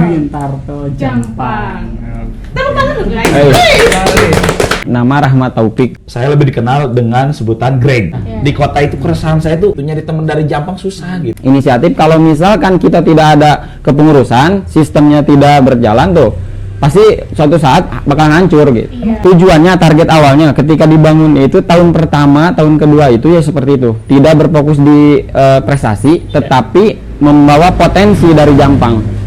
Green Turtle Jampang. Tepuk tangan dulu guys. Nama Rahmat Taufik. Saya lebih dikenal dengan sebutan Greg. Iya. Di kota itu keresahan saya tuh nyari teman dari Jampang susah gitu. Inisiatif kalau misalkan kita tidak ada kepengurusan, sistemnya tidak berjalan tuh, pasti suatu saat bakal hancur gitu. Iya. Tujuannya, target awalnya ketika dibangun itu tahun pertama, tahun kedua itu ya seperti itu. Tidak berfokus di prestasi, tetapi membawa potensi dari Jampang.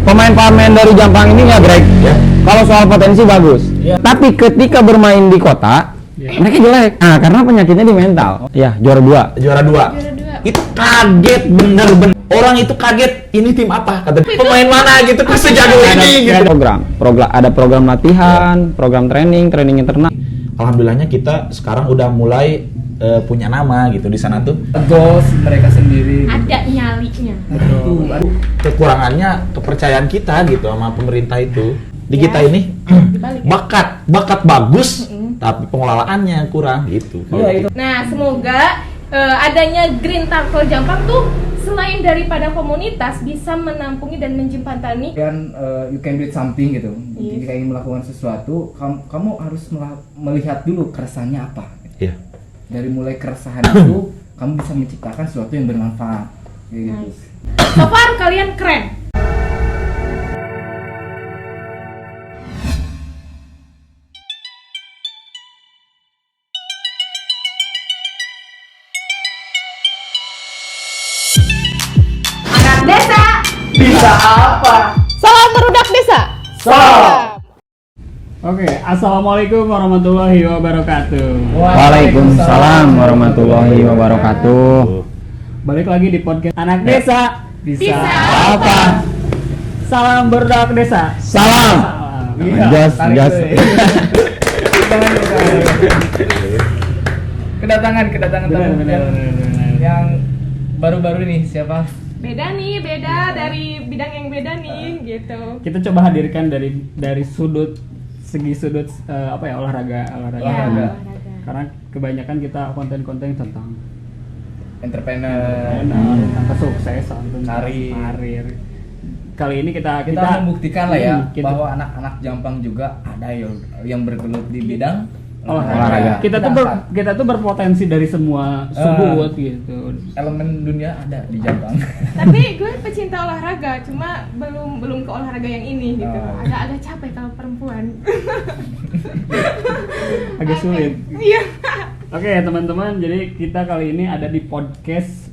Pemain-pemain dari Jampang ini ya Greg, kalau soal potensi bagus. Tapi ketika bermain di kota, mereka jelek. Karena penyakitnya di mental. Ya, juara 2. Juara 2. Itu kaget bener-bener. Orang itu kaget, ini tim apa? Kata pemain mana gitu, kok sejago ini gitu. Ada program latihan, program training internal. Alhamdulillahnya kita sekarang udah mulai punya nama gitu di sana tuh. Goals mereka sendiri. Ada nyalinya. Kekurangannya kepercayaan kita gitu sama pemerintah itu. Di Ya. kita ini Dibalik. bakat bagus, tapi pengelolaannya kurang gitu. Iya, itu. Nah, semoga adanya Green Turtle Jampang tuh selain daripada komunitas bisa menampungi dan menjembatani. Kan you can do something gitu. Yes. Jika ingin melakukan sesuatu, kamu harus melihat dulu keresahannya apa. Iya. Dari mulai keresahan itu, kamu bisa menciptakan sesuatu yang bermanfaat. Kayak gitu. Nice. So far kalian keren. Anak desa Bisa apa? salam merudak desa. Salam. Oke, assalamualaikum warahmatullahi wabarakatuh. Waalaikumsalam warahmatullahi wabarakatuh. Balik lagi di podcast Anak Desa. Bisa Apa? Salam berdak desa. Salam. Jas, tarik jas. dulu ya. Kedatangan tamu Benar. yang baru-baru ini siapa? beda nih, beda dari bidang yang beda nih, gitu. Kita coba hadirkan dari segi sudut olahraga. Ya, Olahraga. Karena kebanyakan kita konten-konten tentang Entrepreneur. tentang kesuksesan, tentang Karir. Kali ini kita membuktikan lah ya kita- bahwa anak-anak Jampang juga ada yang bergelut di bidang Olahraga. Kita tuh berpotensi dari semua sudut gitu. Elemen dunia ada di Jampang. Tapi gue pecinta olahraga, cuma belum ke olahraga yang ini gitu. Oh. Agak capek kalau perempuan. Agak sulit. Iya. Oke teman-teman, jadi kita kali ini ada di podcast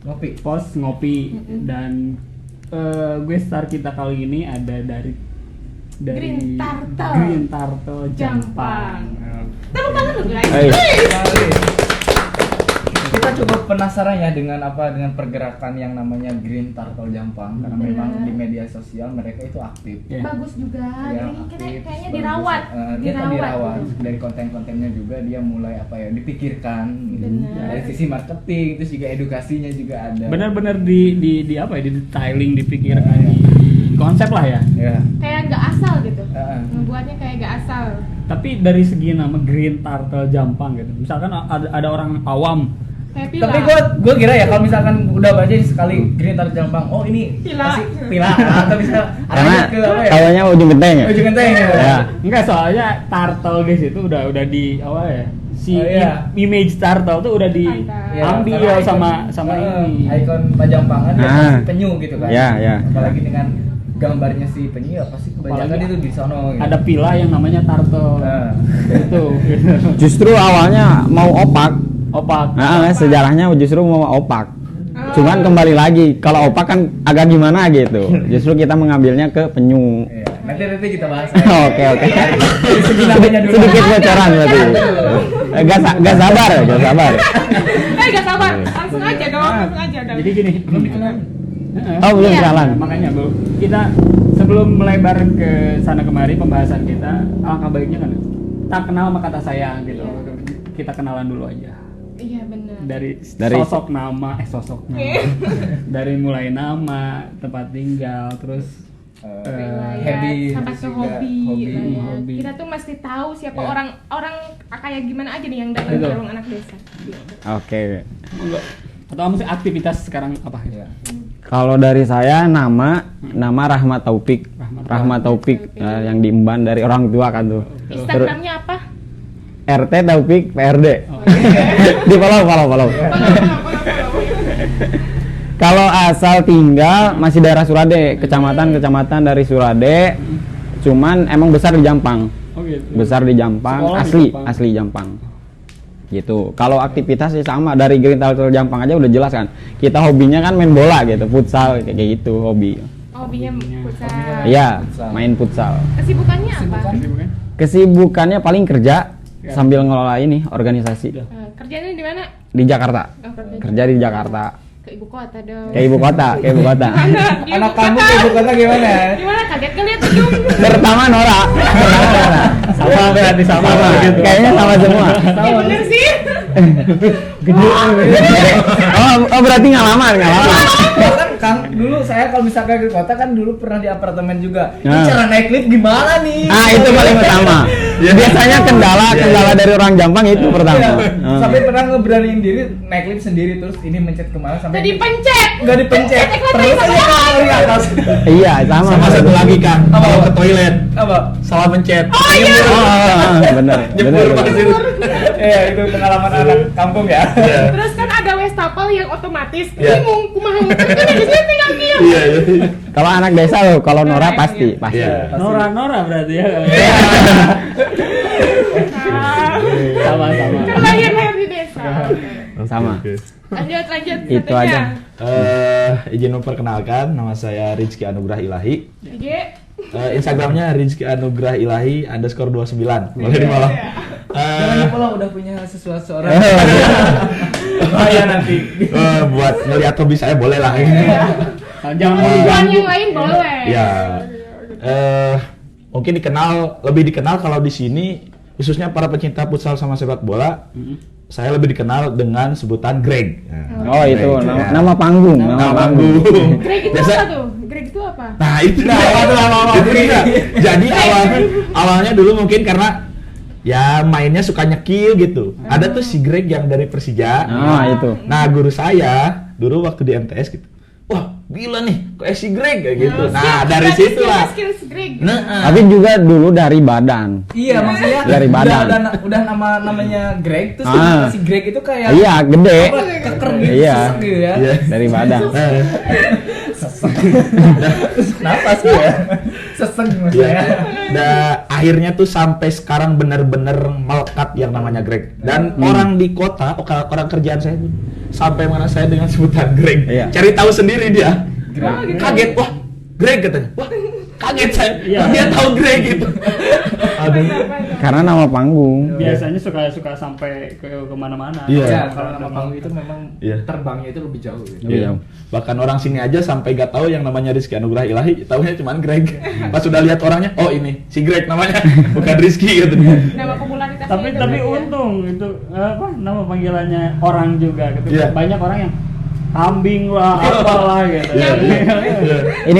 Ngopi. Pos Ngopi dan gue star kita kali ini ada dari Green Turtle. Green Turtle Jampang. Tepuk tangan dulu guys. Hey. Kita cukup penasaran ya dengan pergerakan yang namanya Green Turtle Jampang karena memang di media sosial mereka itu aktif. Ya. Bagus juga. Ya, Jadi kita aktif, kayaknya bagus. dirawat. Kita dirawat dari konten-kontennya juga dia mulai dipikirkan Benar. dari sisi marketing, terus juga edukasinya juga ada. Benar-benar di detailing, dipikirkan, di konsep lah ya. Ya. Kayak nggak asal gitu. Heeh. Membuatnya kayak nggak asal. Tapi dari segi nama Green Turtle Jampang gitu. Misalkan ada orang awam, Kayak pila. Tapi gue kira ya kalau misalkan udah baca sekali Green Turtle Jampang, oh ini Pila. pasti pila atau bisa Karena arahnya ke apa ya? kayaknya ujung genteng ya. Ujung genteng ya. Ya. enggak soalnya turtle di situ udah di apa ya? Si Oh, iya. image turtle tuh udah Iya, diambil karena sama ini. ikon Pajampangan dia Ah. pasti penyu gitu kan. Ya, ya. Apalagi dengan gambarnya si penyu ya pasti kebanyakan Apalagi itu di sono gitu. Ada pila yang namanya turtle. Nah. Itu. Justru awalnya mau opak. Opak. Nah, sejarahnya justru mau opak. Oh. Cuman kembali lagi, kalau opak kan agak gimana gitu. Justru kita mengambilnya ke penyu. Iya, nanti kita bahas. Oke, oke. Dari segi namanya dulu. Sedikit bocoran berarti. Gak sabar. Gak sabar. Langsung aja dong. Langsung aja dong. Jadi gini, Belum dikenal. Oh, belum Iya. jalan. Makanya Bu, kita sebelum melebar ke sana kemari pembahasan kita, alangkah baiknya kan tak kenal sama kata sayang gitu. Kita kenalan dulu aja. Iya benar. Dari Dari- sosok nama. Dari mulai nama, tempat tinggal, terus Riwayat, Habit, sampai terus ke juga hobi, lah ya. hobi. Kita tuh mesti tahu siapa Ya. orang kayak gimana aja nih yang datang Betul. ke ruang anak desa. Oke. atau mesti aktivitas sekarang apa? Iya. Kalau dari saya nama Rahmat Taufik. Rahmat Taufik yang diemban dari orang tua kan tuh. Instagramnya apa? RT Taufik PRD. Di follow. Kalau asal tinggal masih daerah Surade, kecamatan dari Surade. Cuman emang besar di Jampang. Oh gitu. Besar di Jampang, Sekolah di asli Jampang. asli Jampang. Gitu. Kalau aktivitas sih sama dari Green Turtle Jampang aja udah jelas kan. Kita hobinya kan main bola gitu, futsal kayak gitu hobi. Hobinya futsal. Iya, Futsal. main futsal. Kesibukannya apa? Kesibukan? Kesibukannya paling kerja Ya. sambil ngelola ini organisasi Kerjanya di mana? di Jakarta. Oh, Kerja di Jakarta. Ke ibu kota dong. Kayak ibu kota. Di Anak ibu kamu kota. ke ibu kota gimana? Gimana kaget ngeliat gedung? Pertama Nora. Sama berarti sama gitu. Kayaknya sama semua. Ya bener sih. Oh, berarti ngalaman. Bahkan Kang, dulu saya kalau misalkan ke kota kan dulu pernah di apartemen juga. Ini Nah. cara naik lift gimana nih? Ah, itu paling utama. Biasanya kendala dari orang Jampang itu Iya. pertama. Sampai pernah ngeberaniin diri naik lift sendiri terus ini mencet kemana sampai Jadi pencet. nggak dipencet terus aja ke atas. Iya, sama. Sama satu lagi Kang, Apa? kalau ke toilet Apa? salah mencet. Bener. Jebur pasir. Iya, itu pengalaman anak kampung ya. Iya. Terus kan ada wastafel yang otomatis. Iya. Bingung kumaha kan harusnya tinggal diam. Iya. Kalau anak desa loh, kalau Nora pasti. Iya. Nora berarti ya. Kan Sama. lahir di desa. Sama. Lanjut. Itu satunya. aja. Izin memperkenalkan, nama saya Rizky Anugrah Ilahi. IG. Instagramnya Rizky Anugrah Ilahi _29. Boleh di follow. Jangan lupa lah udah punya sesuatu orang. Ya nanti. Buat ngeliat hobi saya boleh lah. Jangan mau Bukan diganggu. yang lain boleh. Ya. Mungkin lebih dikenal kalau di sini khususnya para pecinta futsal sama sepak bola. Saya lebih dikenal dengan sebutan Greg. Oh, itu Greg, ya. nama panggung, Nama panggung. Greg itu Biasa- apa tuh? Greg itu apa? Nah itu dia. Jadi awalnya dulu mungkin karena ya mainnya suka nyekil gitu. Ada tuh si Greg yang dari Persija. Ah, itu. Nah guru saya dulu waktu di MTS gitu. Wah gila nih, kok si Greg kayak gitu. Nah dari situ lah. Skill Greg. Nah, Tapi juga dulu dari badan. Iya, maksudnya Dari badan. udah namanya Greg terus Ah. si Greg itu kayak Iya, gede. apa, keker gitu, Iya. sesek gitu ya. Iya. Dari badan. Kenapa sih ya? Sesek maksudnya. ya. Akhirnya tuh sampai sekarang benar-benar melekat yang namanya Greg. Dan orang di kota, orang kerjaan saya tuh sampai mana saya dengan sebutan Greg. Iya. Cari tahu sendiri dia. Greg. Kaget, wah Greg katanya. Wah kaget saya. Iya. Dia tahu Greg gitu. Aduh. Karena nama panggung. Biasanya suka sampai ke kemana-mana. Iya. Ya, kalau nama panggung itu memang Iya. terbangnya itu lebih jauh gitu. Iya. Bahkan orang sini aja sampai gak tahu yang namanya Rizky Anugrah Ilahi, taunya cuma Greg. Pas sudah lihat orangnya, oh ini si Greg namanya, bukan Rizky gitu. Nama popularitasnya Tapi itu Greg ya. untung itu nama panggilannya orang juga gitu. Iya. Banyak orang yang kambing lah, apalah gitu. Iya. Ini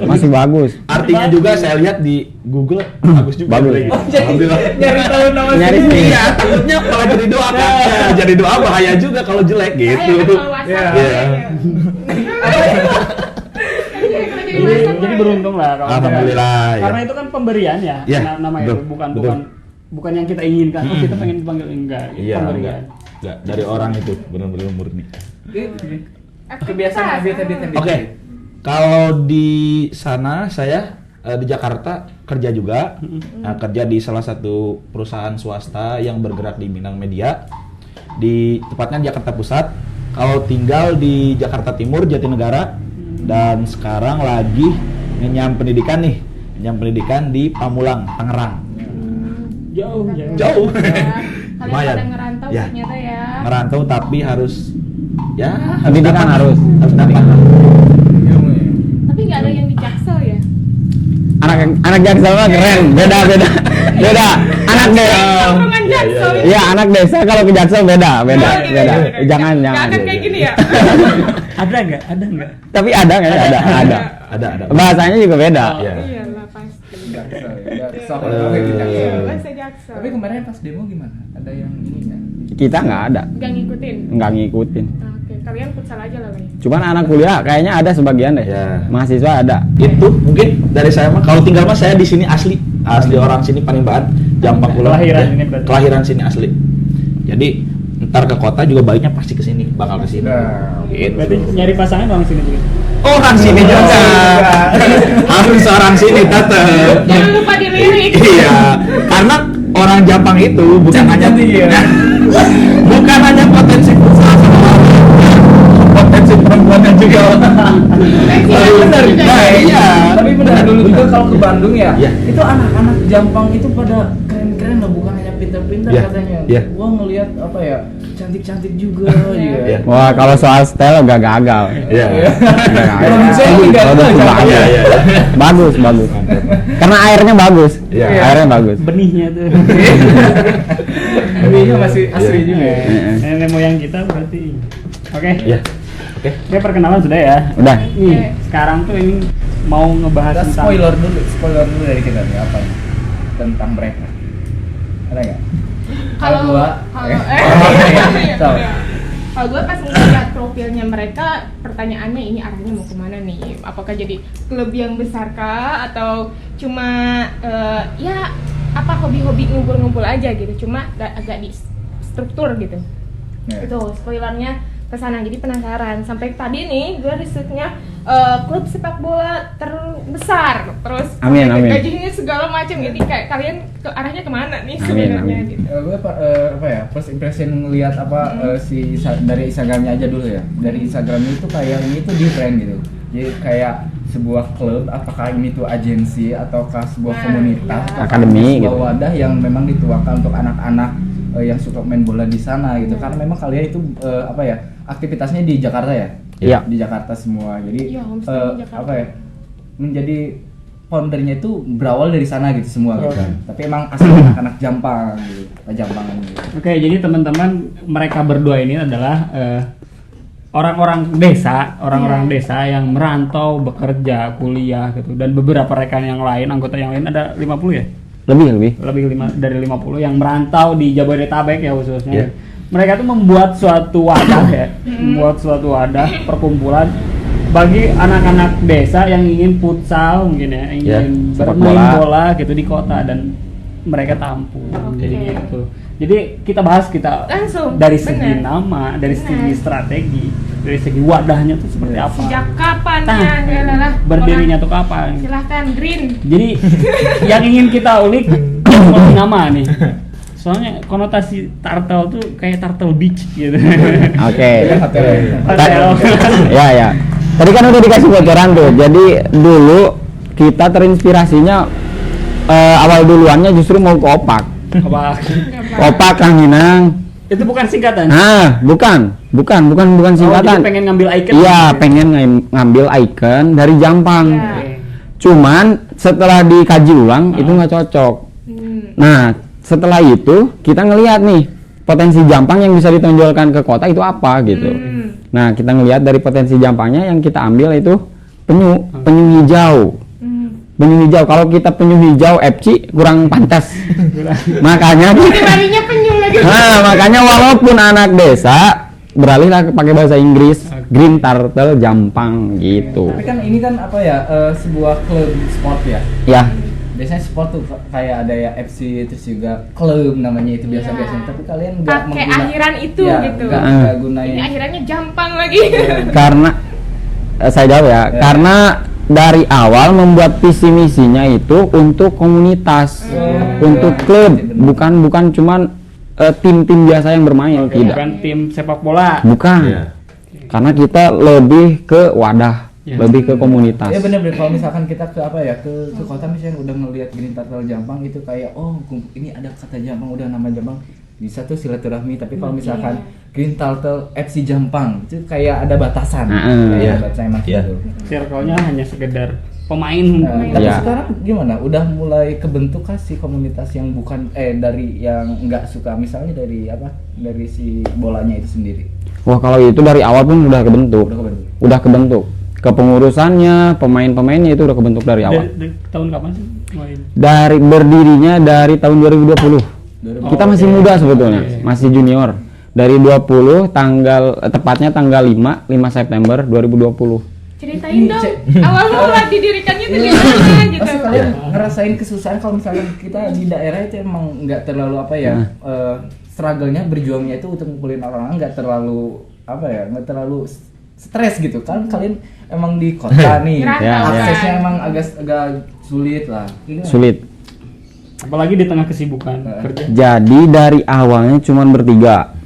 masih bagus. Artinya juga saya lihat di Google bagus juga. Bagus. Greg. Oh, jadi Alhamdulillah. nyari tahu nama Nyari sendiri. sendiri. Iya, takutnya malah jadi doa kan. Ya, jadi doa bahaya juga kalau jelek gitu. Kayak kalau WhatsApp. Iya. Iya. Jadi beruntung lah kalau Alhamdulillah, ya. Karena itu kan pemberian ya, Ya, nama itu betul, bukan betul. bukan yang kita inginkan. Oh, kita pengen dipanggil enggak, itu Iya, pemberian. enggak dari orang itu benar-benar murni. Kebiasaan habit-habit. Oke. Kalau di sana saya di Jakarta kerja juga. Nah, kerja di salah satu perusahaan swasta yang bergerak di bidang media. Di tepatnya Jakarta Pusat. Kalau tinggal di Jakarta Timur, Jatinegara, dan sekarang lagi ngenyam pendidikan nih. Ngenyam pendidikan di Pamulang, Tangerang. Jauh. Jauh. Kalian Lumayan. pada ngerantau Ya. ternyata ya. Ngerantau tapi harus ya Pendidikan dapat. harus. harus dapat. Tapi nggak ada yang di Jaksel ya. Anak Jaksel mah keren. Beda. Anak desa. Tongkrongan Jaksel. Iya, anak desa kalau ke Jaksel beda. Iya. Jangan. Nggak akan kayak gini ya. Ada nggak? Tapi ada nggak? Ada. Ada. Bahasanya juga beda. Iya. Iyalah pasti. Bahasa Jaksel. Tapi kemarin pas demo gimana? Ada yang ini nggak? Kita nggak ada. Nggak ngikutin. Nggak ngikutin. Oke. kalian futsal aja lah Bay. Cuman anak kuliah kayaknya ada sebagian deh. Ya. Mahasiswa ada. Itu mungkin dari saya mah kalau tinggal mah saya di sini asli orang sini Panimbahan, Jampang Pulau. Kelahiran Ya, ini berarti. kelahiran sini asli. Jadi ntar ke kota juga baiknya pasti ke sini, bakal ke sini. Nah, Gitu. Berarti nyari pasangan orang sini juga. Orang sini juga. Harus orang sini tetap. Jangan lupa dilirik. Iya, karena orang Jampang itu bukan hanya bukan hanya potensi futsal sama potensi perempuannya juga. Tapi benar, Nah, iya. Tapi benar dulu juga kalau ke Bandung ya, Iya. itu anak-anak Jampang itu pada keren-keren loh, bukan hanya pintar-pintar Iya, katanya. iya. Gua ngelihat apa ya, cantik-cantik juga Iya. ya. Wah, kalau soal style agak gagal. Iya. Kalau misalnya ini nggak Produk tahu, bagus. Iya, iya. Bagus, bagus. Karena airnya bagus. Iya. Airnya bagus. Benihnya tuh. Ini masih asli Iya. juga. Ya. Nenek moyang kita berarti. Oke. Iya. Oke. Oke, perkenalan sudah ya. Udah. Nih, sekarang tuh ini mau ngebahas Kita tentang spoiler dulu dari kita nih apa nih tentang mereka. Ada nggak? Kalau gua, kalau iya. So. kalau gue pas ngeliat profilnya mereka, pertanyaannya ini arahnya mau kemana nih? Apakah jadi klub yang besar kah atau cuma ya apa hobi-hobi ngumpul-ngumpul aja gitu? Cuma agak di struktur gitu. Ya. Itu spoilernya kesana, jadi penasaran. Sampai tadi nih gue risetnya klub sepak bola terbesar, terus Amin, sampai amin. gajinya segala macam. Jadi kayak kalian ke arahnya kemana nih Amin, sebenarnya amin. gitu? Gue apa ya, first impression ngelihat apa dari Instagramnya aja dulu ya. Dari Instagramnya itu kayak ini tuh different gitu. Jadi kayak sebuah klub, apakah ini tuh agensi ataukah sebuah Nah, komunitas, iya. ataukah Akademi sebuah gitu. wadah yang memang dituangkan untuk anak-anak yang suka main bola di sana gitu. Karena memang kalian itu apa ya, aktivitasnya di Jakarta ya. Iya. Di Jakarta semua. Jadi Iya, homestay di Jakarta. apa ya, menjadi foundernya itu berawal dari sana gitu semua gitu. Tapi emang asli anak-anak Jampang gitu, Jampangan gitu. Oke, jadi teman-teman, mereka berdua ini adalah orang-orang desa, desa yang merantau, bekerja, kuliah gitu, dan beberapa rekan yang lain, anggota yang lain ada 50 ya? Lebih. Dari 50 yang merantau di Jabodetabek ya khususnya. Iya. Mereka tuh membuat suatu wadah ya, membuat suatu wadah perkumpulan bagi anak-anak desa yang ingin futsal mungkin ya, ingin sepak bermain bola. bola gitu di kota, dan mereka tampung. Oke. Jadi gitu. Jadi kita bahas Langsung, dari segi bener. nama, dari segi Bener. strategi, dari segi wadahnya tuh seperti apa. Sejak kapan Nah, ya? Lah, berdirinya tuh kapan? silahkan Green. Jadi yang ingin kita ulik konotasi nama nih. Soalnya konotasi turtle tuh kayak turtle beach gitu. Oke. Hotel. Hotel. Ya. Tadi kan udah dikasih bocoran tuh. Jadi dulu kita terinspirasinya awal duluannya justru mau ke Opak. Apa? Opak Kang Minang. Itu bukan singkatan. Nah, bukan Oh, singkatan. jadi pengen ngambil icon. Iya, pengen ngambil icon dari Jampang. Iya. Oke. Cuman setelah dikaji ulang itu nggak cocok. Nah, setelah itu kita ngelihat nih potensi Jampang yang bisa ditonjolkan ke kota itu apa gitu. Nah, kita ngelihat dari potensi Jampangnya yang kita ambil itu penyu hijau. Penyu hijau, kalau kita penyu hijau FC kurang pantas. Makanya Tadinya penyu lagi. makanya walaupun anak desa beralihlah ke pakai bahasa Inggris, Green Turtle Jampang gitu. Tapi kan ini kan apa ya, sebuah klub sport ya. Ya, Biasanya sport tuh kayak ada ya FC, terus juga klub namanya itu biasa-biasa. Iya. Tapi kalian nggak Pakai akhiran itu ya, gitu. nggak gunain. Ini akhirannya Jampang lagi. karena saya jawab ya, karena dari awal membuat visi misinya itu untuk komunitas, untuk klub, bukan cuman tim-tim biasa yang bermain, tidak. Bukan tim sepak bola. Bukan. Iya. Karena kita lebih ke wadah, Ya. lebih ke komunitas. Ya bener-bener, kalau misalkan kita ke apa ya, ke kota misalnya udah ngelihat Green Turtle Jampang itu kayak ini ada kata Jampang, udah nama Jampang, bisa tuh silaturahmi. Tapi kalau misalkan Green Turtle FC Jampang itu kayak ada batasan. Kayak Iya. ada batasan emang Iya. gitu. Circle-nya hanya sekedar pemain. Tapi Iya. sekarang gimana? Udah mulai kebentuk kah si komunitas yang bukan dari yang nggak suka, misalnya dari apa? Dari si bolanya itu sendiri. Wah, kalau itu dari awal pun udah kebentuk. Udah kebentuk. Kepengurusannya, pemain-pemainnya itu udah kebentuk dari awal. Dari tahun kapan sih main? Dari berdirinya dari tahun 2020. Kita masih oke. muda sebetulnya, masih junior. Dari 20 tepatnya tanggal 5 September 2020. Ceritain dong, awal mula didirikannya itu gimana gitu. Pasti kalian ngerasain kesusahan kalau misalnya kita di daerah itu emang nggak terlalu apa ya, struggle-nya, berjuangnya itu untuk ngumpulin orang, nggak terlalu apa ya, nggak terlalu stres gitu kan. Kalian emang di kota nih, Ngerantau aksesnya kan. emang agak sulit lah. Gimana? Sulit. Apalagi di tengah kesibukan kerja. Jadi dari awalnya cuman bertiga.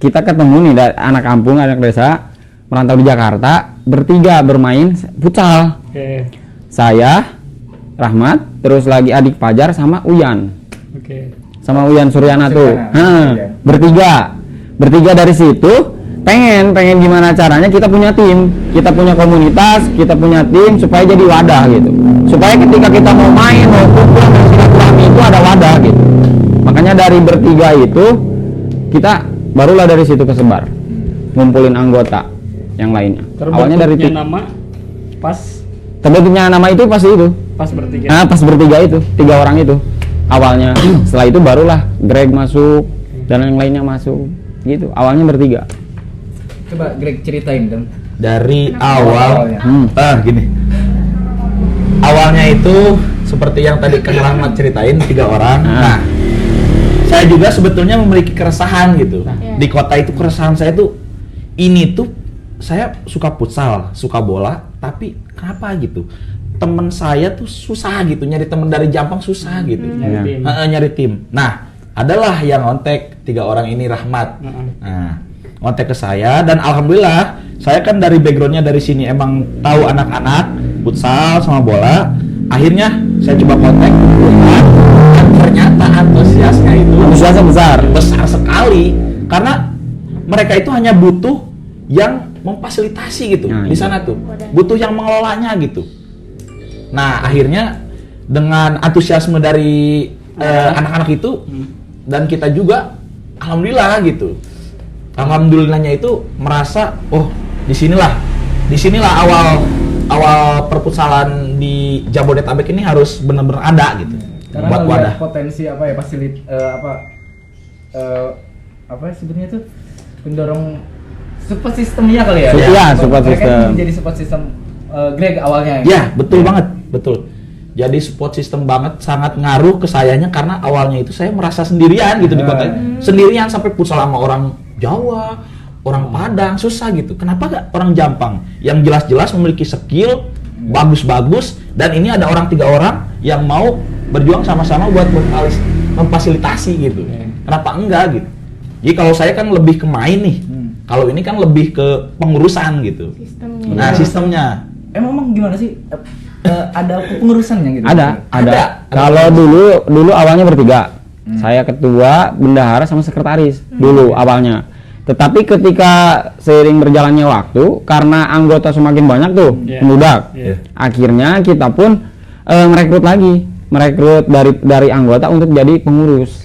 Kita ketemu nih anak kampung, anak desa merantau di Jakarta, bertiga bermain futsal. Oke. Saya, Rahmat, terus lagi adik Fajar sama Uyan. Oke. Sama Uyan Suryana tuh. Suryana. Bertiga dari situ pengen gimana caranya kita punya tim, kita punya komunitas, kita punya tim supaya jadi wadah gitu. Supaya ketika kita mau main, mau kumpul, mau silaturahmi itu ada wadah gitu. Makanya dari bertiga itu kita barulah dari situ kesebar, ngumpulin anggota yang lainnya. Awalnya dari Terbentuknya nama pas terbentuknya nama itu pasti itu. pas bertiga. Nah, pas bertiga itu, 3 orang itu awalnya. Setelah itu barulah Greg masuk dan yang lainnya masuk. Gitu. Awalnya bertiga. Coba Greg ceritain dong. Dari awal Awalnya. gini. Awalnya itu seperti yang tadi Kang Rahmat ceritain 3 orang. Nah, saya juga sebetulnya memiliki keresahan gitu. Di kota itu keresahan saya tuh ini tuh saya suka futsal, suka bola, tapi kenapa gitu? Temen saya tuh susah gitu, nyari temen dari Jampang susah gitu. Nyari tim. Nyari tim. Nah, adalah yang ngontek 3 orang ini Rahmat. Nah, ngontek ke saya dan alhamdulillah saya kan dari backgroundnya dari sini emang tahu anak-anak futsal sama bola. Akhirnya saya coba kontak dan ternyata antusiasnya itu Antusiasnya besar sekali karena mereka itu hanya butuh yang memfasilitasi gitu Nah, di sana tuh, butuh yang mengelolanya gitu. Nah, akhirnya dengan antusiasme dari anak-anak itu dan kita juga alhamdulillah gitu. Alhamdulillahnya itu merasa disinilah awal perputsalan di Jabodetabek ini harus benar-benar ada gitu. Karena buat melihat wadah. potensi apa ya, apa sebenarnya tuh pendorong support sistemnya kali ya. Iya, support Mereka system. menjadi support system Greg awalnya. Ya, betul banget, betul. Jadi support system banget, sangat ngaruh ke sayanya karena awalnya itu saya merasa sendirian gitu di kota. Sendirian sampai futsal sama orang Jawa, orang Padang, susah gitu. Kenapa gak orang Jampang yang jelas-jelas memiliki skill bagus-bagus dan ini ada 3 orang yang mau berjuang sama-sama buat memfasilitasi gitu. Kenapa enggak gitu? Jadi kalau saya kan lebih ke main nih. Kalau ini kan lebih ke pengurusan gitu. Sistemnya. Nah, sistemnya. Emang gimana sih? Ada pengurusannya gitu? Ada. Ada. Kalau dulu awalnya bertiga. Saya ketua, bendahara sama sekretaris dulu awalnya. Tetapi ketika seiring berjalannya waktu, karena anggota semakin banyak tuh, membludak. Akhirnya kita pun merekrut dari anggota untuk jadi pengurus.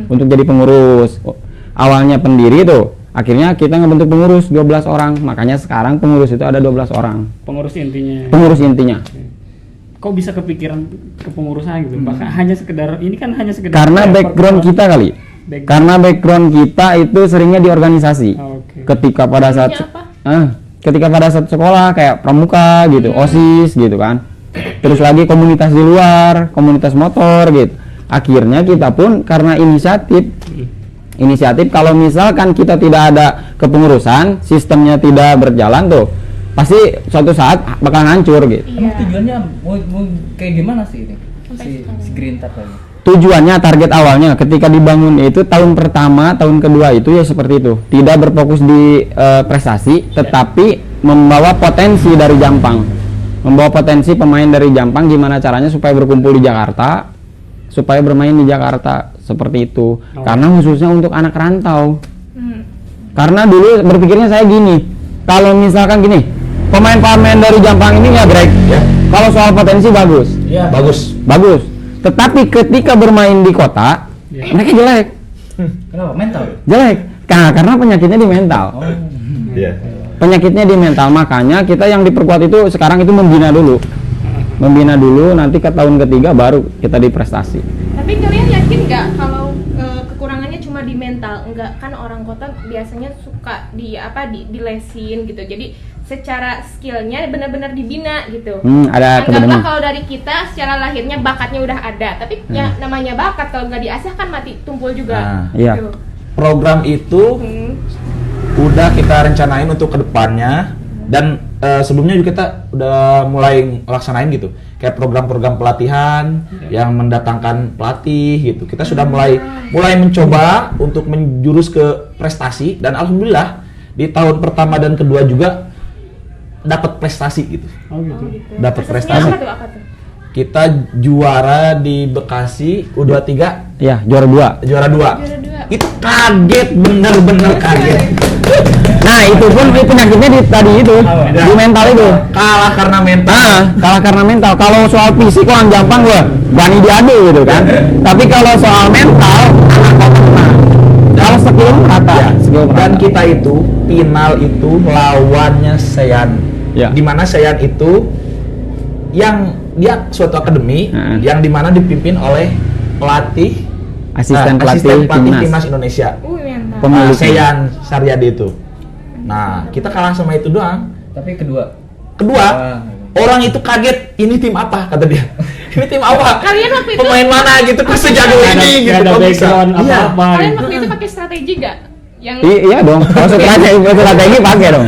Untuk jadi pengurus. Awalnya pendiri tuh, akhirnya kita ngebentuk pengurus 12 orang. Makanya sekarang pengurus itu ada 12 orang. Pengurus intinya. Pengurus intinya. Kok bisa kepikiran kepengurusan gitu? Bahkan hanya sekedar ini kan hanya sekedar Karena kayak background pertemuan. kita kali. Karena background kita itu seringnya di organisasi. Oke. Ketika pada saat Contohnya ketika pada saat sekolah kayak pramuka gitu, OSIS gitu kan. Terus lagi komunitas di luar, komunitas motor gitu. Akhirnya kita pun karena inisiatif kalau misalkan kita tidak ada kepengurusan, sistemnya tidak berjalan tuh, pasti suatu saat bakal hancur gitu. Emang tujuannya mau kayak gimana sih ini? Sampai Si Green Tap tadi. Tujuannya, target awalnya ketika dibangun itu tahun pertama, tahun kedua itu ya seperti itu. Tidak berfokus di prestasi, tetapi membawa potensi dari Jampang. Membawa potensi pemain dari Jampang gimana caranya supaya berkumpul di Jakarta, supaya bermain di Jakarta seperti itu. Karena khususnya untuk anak rantau. Karena dulu berpikirnya saya gini, kalau misalkan gini, pemain-pemain dari Jampang ini ya Greg, kalau soal potensi bagus. Iya. Bagus. Tetapi ketika bermain di kota, mereka jelek. Kenapa? Mental. Jelek. Karena penyakitnya di mental. Iya. Penyakitnya di mental, makanya kita yang diperkuat itu sekarang itu membina dulu. Nanti ke tahun ketiga baru kita di prestasi. Tapi kalian yakin nggak kalau kekurangannya cuma di mental mental, enggak, kan orang kota biasanya suka dilesin gitu. Jadi secara skillnya benar-benar dibina gitu. Ada Anggaplah kebenaran. kalau dari kita secara lahirnya bakatnya udah ada, tapi ya namanya bakat kalau nggak diasah kan mati tumpul juga. Nah, iya. Gitu. Program itu udah kita rencanain untuk kedepannya, dan sebelumnya juga kita udah mulai laksanain gitu, kayak program-program pelatihan yang mendatangkan pelatih gitu. Kita sudah mulai mencoba untuk menjurus ke prestasi, dan alhamdulillah di tahun pertama dan kedua juga dapat prestasi gitu. Oh gitu. Dapat Prestasinya prestasi. apa tuh? Kita juara di Bekasi U23, Iya, juara 2. juara 2. Juara 2. Itu kaget, bener-bener kaget. Nah, itu pun penyakitnya di tadi itu, di mental itu. Kalah karena mental. Kalah karena mental. Kalau soal fisik orang Jampang gua berani diadu gitu kan. Tapi kalau soal mental, anak kota menang. Kalau skill rata, skill Dan rata. kita itu final itu lawannya Seyan. Ya. Dimana Seyan itu yang dia suatu akademi yang dimana dipimpin oleh pelatih Asisten pelatih timnas. timnas Indonesia. Mantap. Pemilik. Seyan Saryadi itu. Nah, kita kalah sama itu doang. Tapi kedua. Kedua, orang itu kaget, ini tim apa kata dia. Ini tim apa? Kalian waktu itu Pemain mana gitu, kok sejago ini gitu, Nggak ada kok bisa? background Iya. apa-apa. kalian gitu. waktu itu pakai strategi gak? Yang Iya dong. Kalau strategi pakai dong.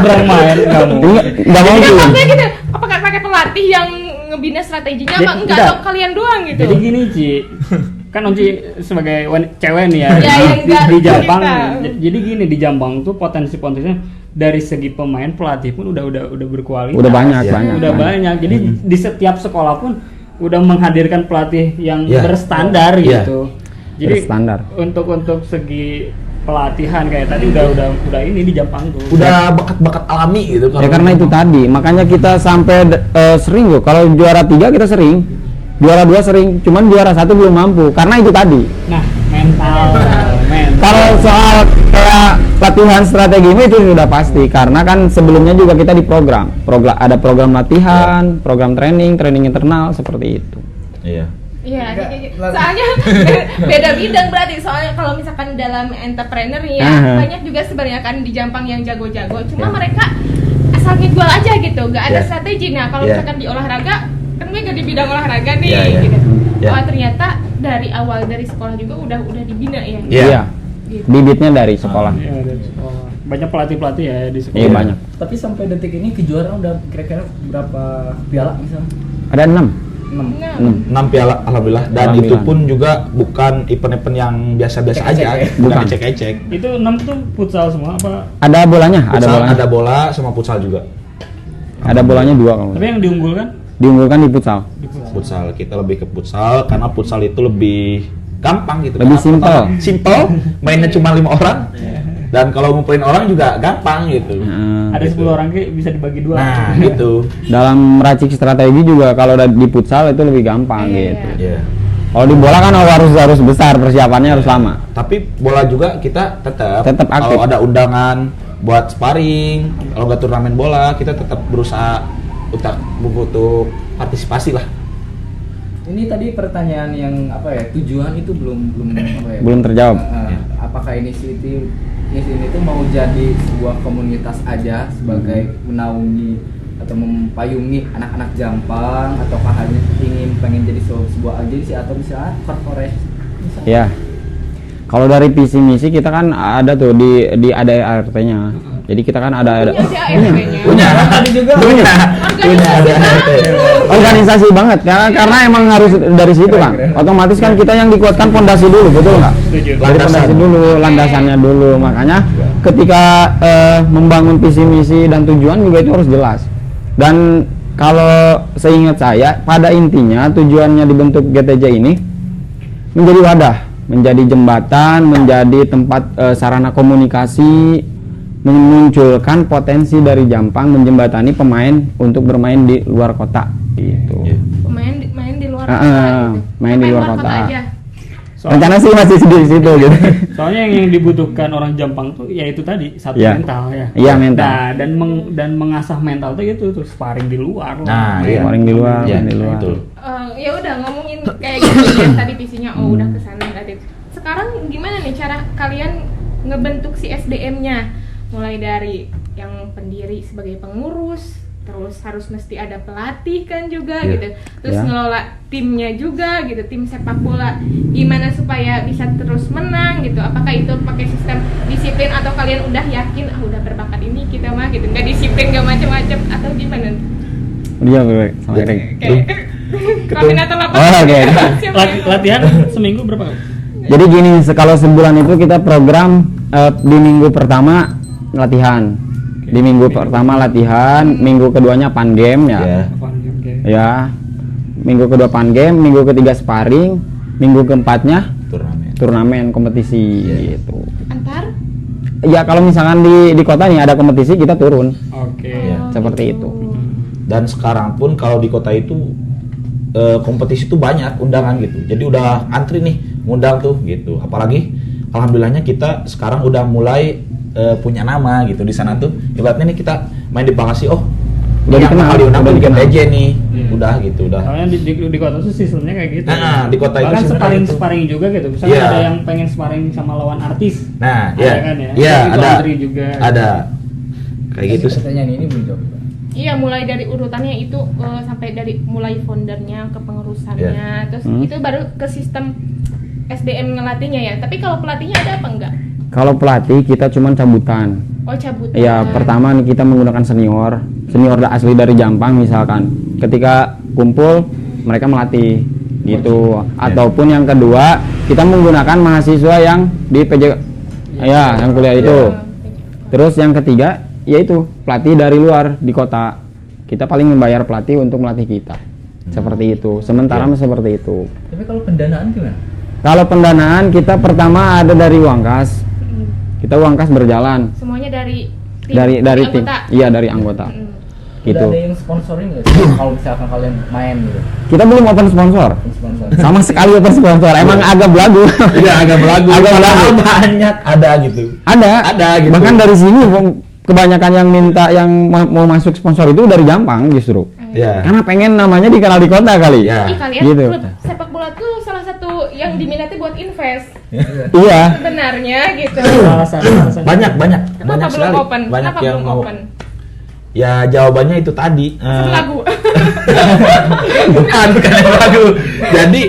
Berang main kamu. Enggak Jadi mungkin. maksudnya gitu, apakah pakai pelatih yang ngebina strateginya apa enggak, Enggak. atau kalian doang gitu? Jadi gini Ci, kan Onci sebagai cewek nih ya, Ya, yang enggak di Jampang. kita. Jadi gini, di Jampang tuh potensinya dari segi pemain, pelatih pun udah berkualitas. Udah banyak, Iya. banyak. Udah banyak. Jadi di setiap sekolah pun udah menghadirkan pelatih yang Iya. berstandar Iya. gitu. Jadi Berstandar. untuk segi pelatihan kayak tadi udah ini di Jampang tuh. Udah bakat-bakat alami gitu Ya karena itu tadi, makanya kita sampai sering loh. Kalau juara 3 kita sering, juara 2 sering, cuman juara 1 belum mampu. Karena itu tadi. Nah, mental. Kalau soal kayak latihan strategi itu sudah pasti, karena kan sebelumnya juga kita di program ada program latihan, program training internal seperti itu. Iya. Iya, Enggak, soalnya beda bidang berarti. Soalnya kalau misalkan dalam entrepreneur ya banyak juga sebenarnya kan di Jampang yang jago-jago. Cuma mereka asal ngejual aja gitu, nggak ada Iya. strategi. Nah kalau Iya. misalkan di olahraga, kan gue nggak di bidang olahraga nih, Iya, iya. gitu. Iya. Oh ternyata dari awal dari sekolah juga udah dibina ya. Iya. Iya. Bibitnya dari sekolah. Iya, dari sekolah. Banyak pelatih ya di sekolah. Iya banyak. Tapi sampai detik ini kejuaraan udah kira-kira berapa piala misalnya? Ada 6. 6. Nah, 6 piala alhamdulillah, dan Alhamdulillah. itu pun juga bukan event-event yang biasa-biasa Ecek-ecek aja, ya? bukan Bukan. ecek-ecek. Itu 6 tuh futsal semua apa? Ada bolanya, ada Futsal, bolanya. ada bola sama futsal juga. Ada bolanya 2 kalau. Tapi yang diunggulkan Diunggulkan di futsal. Futsal, kita lebih ke futsal karena futsal itu lebih gampang gitu. Lebih Karena simpel. pertama, simpel, mainnya cuma 5 orang. Dan kalau ngumpulin orang juga gampang gitu. ada Gitu. 10 orang bisa dibagi 2. Nah, gitu. Dalam meracik strategi juga kalau di futsal itu lebih gampang Iya, gitu. Iya. Kalau di bola kan harus besar, persiapannya harus lama. Tapi bola juga kita tetap Tetap aktif. kalau ada undangan buat sparring, kalau nggak turnamen bola, kita tetap berusaha untuk partisipasi lah. Ini tadi pertanyaan yang apa ya, tujuan itu belum apa ya? Belum terjawab. Apakah inisiatif ini tuh mau jadi sebuah komunitas aja sebagai menaungi atau mempayungi anak-anak Jampang, ataukah hanya pengen jadi sebuah agensi atau misalnya corporate misalnya? Ya. Kalau dari visi misi kita kan ada tuh di ada ART-nya. Jadi kita kan ada punya sih ART-nya. Punya. Tadi juga Punya ada RT. organisasi banget karena emang harus dari situ kan. Otomatis kan kita yang dikuatkan pondasi dulu, betul nggak? Setuju. Dari Landasan. pondasi dulu, landasannya dulu. Makanya ketika membangun visi misi dan tujuan juga itu harus jelas. Dan kalau seingat saya, pada intinya tujuannya dibentuk GTJ ini menjadi wadah, menjadi jembatan, menjadi tempat sarana komunikasi, memunculkan potensi dari Jampang, menjembatani pemain untuk bermain di luar kota gitu. Iya. main di luar Ah, kota ah, gitu. main di luar kota. aja. Rencana sih masih di situ gitu. Soalnya yang dibutuhkan orang Jampang tuh ya itu tadi, satu Iya. mental ya. Iya, mental. Nah, dan mengasah mental tuh itu tuh sparring di luar. Nah, Main. iya. Sparring di luar, Iya, main di luar. betul. Ya udah ngomongin kayak gitu ya, tadi visinya udah kesana berarti. sekarang gimana nih cara kalian ngebentuk si SDM-nya? Mulai dari yang pendiri sebagai pengurus, terus harus mesti ada pelatih kan juga gitu. Terus ngelola timnya juga gitu, tim sepak bola. Gimana supaya bisa terus menang gitu? Apakah itu pakai sistem disiplin atau kalian udah yakin udah berbakat ini kita mah gitu, nggak disiplin nggak macam-macam atau gimana? Dia sama Erik. Koordinator lapangan. Oh, oke. Latihan seminggu berapa kali? Jadi gini, kalau sebulan itu kita program di minggu pertama latihan. Di minggu pertama latihan, minggu keduanya pan game ya. Oke. Ya. Minggu kedua pan game, minggu ketiga sparring, minggu keempatnya turnamen kompetisi gitu. Antar? Ya kalau misalkan di kota nih ada kompetisi kita turun. Oke. Seperti itu. Dan sekarang pun kalau di kota itu kompetisi itu banyak undangan gitu. Jadi udah antri nih ngundang tuh gitu. Apalagi alhamdulillahnya kita sekarang udah mulai punya nama gitu di sana tuh. Ibaratnya nih kita main di Bekasi, oh Udah yang dikenal, bakal diundang udah tuh dikenal. aja nih. Udah gitu, udah. Soalnya di kota tuh sistemnya kayak gitu. Nah, di kota itu bahkan sebenarnya gitu. sparring juga gitu. Misalnya Iya. ada yang pengen sparring sama lawan artis. Nah, Ada ya. kan ya? Iya, Itu ada. antri juga. Ada. Kayak gitu sih. Pertanyaan ini belum jawab. Iya, mulai dari urutannya itu sampai dari mulai foundernya ke pengurusannya, terus itu baru ke sistem SDM ngelatihnya ya. Tapi kalau pelatihnya ada apa enggak? Kalau pelatih kita cuman cabutan. Oh, cabutan. Ya pertama nih kita menggunakan senior asli dari Jampang misalkan. Ketika kumpul mereka melatih gitu. Ataupun yang kedua kita menggunakan mahasiswa yang di PJ ya yang kuliah itu. Terus yang ketiga yaitu pelatih dari luar di kota. Kita paling membayar pelatih untuk melatih kita. Seperti itu. Sementara seperti itu. Tapi kalau pendanaan gimana? Kalau pendanaan kita pertama ada dari uang kas. Kita uang kas berjalan Semuanya dari tim, dari tim. anggota. Iya, dari anggota. Gitu. Udah ada yang sponsorin nggak sih? Kalau misalkan kalian main gitu, Kita belum open sponsor. sponsor. Sama sekali open sponsor. Emang agak belagu. Iya, agak belagu. Agak belagu. Banyak ada gitu. Ada gitu. Bahkan dari sini kebanyakan yang minta yang mau masuk sponsor itu dari Jampang justru. Ya. Karena pengen namanya dikenal di kota kali. Ya. Ih, kalian Gitu. klub sepak bola tuh salah satu yang diminati buat invest. Iya. Sebenarnya gitu. Alasan. Banyak Kenapa banyak belum sekali. open? Banyak Kenapa yang belum mau. open? Ya jawabannya itu tadi. Lagu. bukan yang lagu. Jadi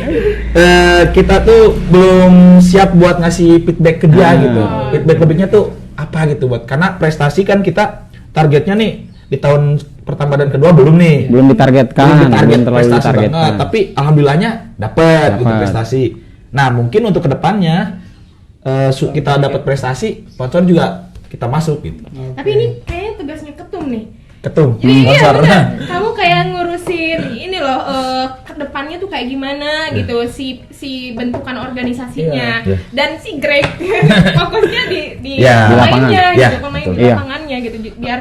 kita tuh belum siap buat ngasih feedback ke dia gitu. Feedback lebihnya tuh apa gitu buat karena prestasi kan kita targetnya nih di tahun pertama dan kedua belum nih. Belum ditargetkan, Belum ditarget belum terlalu prestasi ditargetkan. banget, tapi alhamdulillahnya dapat gitu Dapat. prestasi. Nah mungkin untuk kedepannya kita dapat prestasi, sponsor juga kita masuk gitu. Tapi ini kayaknya tugasnya ketum nih. Ketum. Iya benar. Kamu kayak ngurusin ini loh ke depannya tuh kayak gimana gitu si bentukan organisasinya Iya. dan si Greg fokusnya di Iya. Di lapangannya lapangan. gitu, Iya, pemain betul. di Iya. lapangannya gitu biar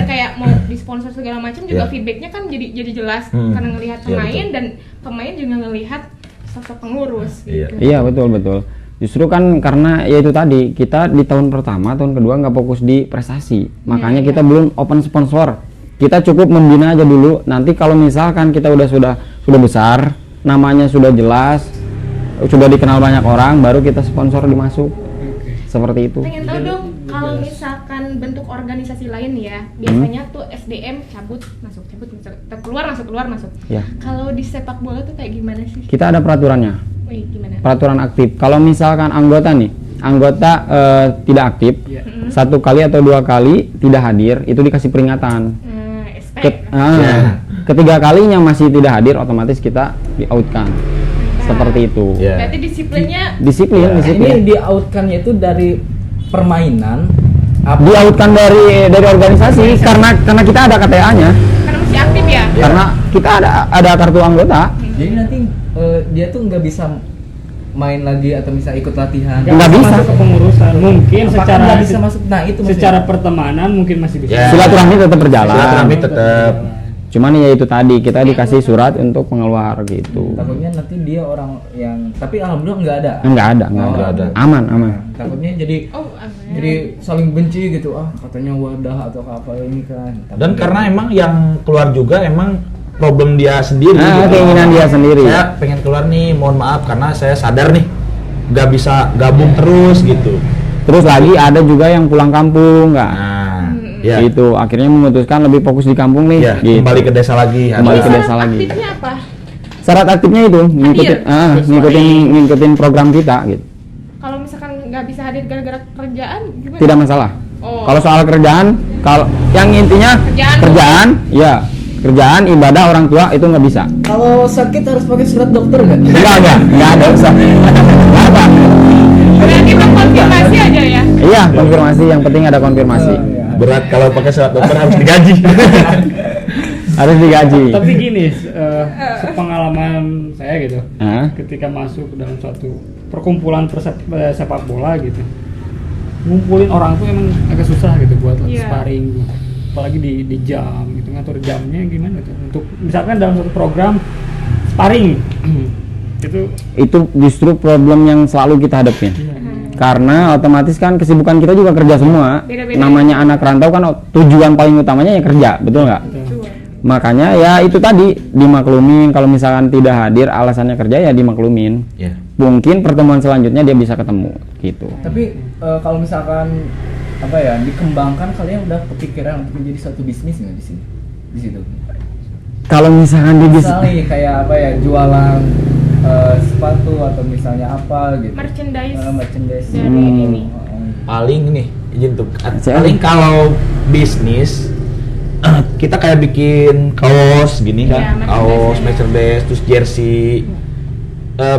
kayak mau disponsor segala macam juga Iya. feedbacknya kan jadi jelas Hmm. karena ngelihat Iya, pemain betul. dan pemain juga ngelihat sosok pengurus Iya. gitu. Iya, betul. Justru kan karena ya itu tadi kita di tahun pertama, tahun kedua nggak fokus di prestasi, makanya kita belum open sponsor. Kita cukup membina aja dulu. Nanti kalau misalkan kita sudah besar, namanya sudah jelas, sudah dikenal banyak orang, baru kita sponsor dimasuk. Seperti itu. Pengen tahu dong kalau misalkan bentuk organisasi lain ya biasanya tuh SDM cabut masuk keluar masuk. Ya. Kalau di sepak bola tuh kayak gimana sih? Kita ada peraturannya. Wih, gimana? Peraturan aktif. Kalau misalkan anggota tidak aktif, satu kali atau dua kali tidak hadir, itu dikasih peringatan. SP. Ketiga kalinya masih tidak hadir, otomatis kita di-outkan. Seperti itu. Iya. Berarti disiplinnya Disiplin. Ini di outkan itu dari permainan. Di-outkan dari organisasi karena kita ada KTA-nya. karena mesti aktif ya. Karena kita ada kartu anggota. Jadi nanti dia tuh nggak bisa main lagi atau bisa ikut latihan. Nggak bisa. Masuk ke pengurusan mungkin Apakah secara nggak bisa masuk? Nah itu maksudnya. secara pertemanan mungkin masih bisa. Ya. Silaturahmi tetap berjalan. Silaturahmi tetap. Cuman ya itu tadi kita dikasih surat untuk pengeluar gitu. Takutnya nanti dia orang yang tapi alhamdulillah nggak ada. Nggak ada. Nggak ada. Aman. Takutnya jadi Oh, aman. jadi saling benci gitu, katanya wadah atau apa ini kan. Dan karena emang yang keluar juga emang problem dia sendiri. Keinginan dia sendiri. Saya pengen keluar nih, mohon maaf karena saya sadar nih nggak bisa gabung terus gitu. Terus lagi ada juga yang pulang kampung nggak? Nah, ya. Itu akhirnya memutuskan lebih fokus di kampung nih. Ya, gitu. kembali ke desa lagi. Kembali Ada. ke desa lagi. Aktifnya apa? Syarat aktifnya itu ngikutin program kita gitu. Kalau misalkan nggak bisa hadir gara-gara kerjaan gimana? Tidak masalah. Oh. Kalau soal kerjaan, kalau yang intinya Kerjaan. ya kerjaan, ibadah orang tua itu nggak bisa. Kalau sakit harus pakai surat dokter nggak? Nggak ada usah. Nggak ada. Berarti mengkonfirmasi aja ya. Iya, konfirmasi, yang penting ada konfirmasi. Berat kalau pakai surat dokter harus digaji. Harus digaji. Tapi gini, sepengalaman saya gitu, Hah? ketika masuk dalam suatu perkumpulan sepak bola gitu, ngumpulin orang tuh emang agak susah gitu buat Iya. sparring, apalagi di jam gitu, ngatur jamnya gimana tuh untuk misalkan dalam satu program sparring itu Justru problem yang selalu kita hadapin. Karena otomatis kan kesibukan kita juga kerja semua. Beda-beda. Namanya anak rantau kan tujuan paling utamanya ya kerja, betul nggak? Makanya ya itu tadi dimaklumin, kalau misalkan tidak hadir alasannya kerja ya dimaklumin. Ya. Mungkin pertemuan selanjutnya dia bisa ketemu gitu. Tapi kalau misalkan apa ya dikembangkan, kalian udah kepikiran untuk menjadi suatu bisnis nggak di sini, di situ? Kalau misalkan dia bisa Misalnya kayak apa ya, jualan sepatu atau misalnya apa gitu. Merchandise. Dari ini. Paling nih, izin tuh. Saya- Paling kalau bisnis kita kayak bikin kaos gini Iya, kan, kaos, merchandise, terus jersey.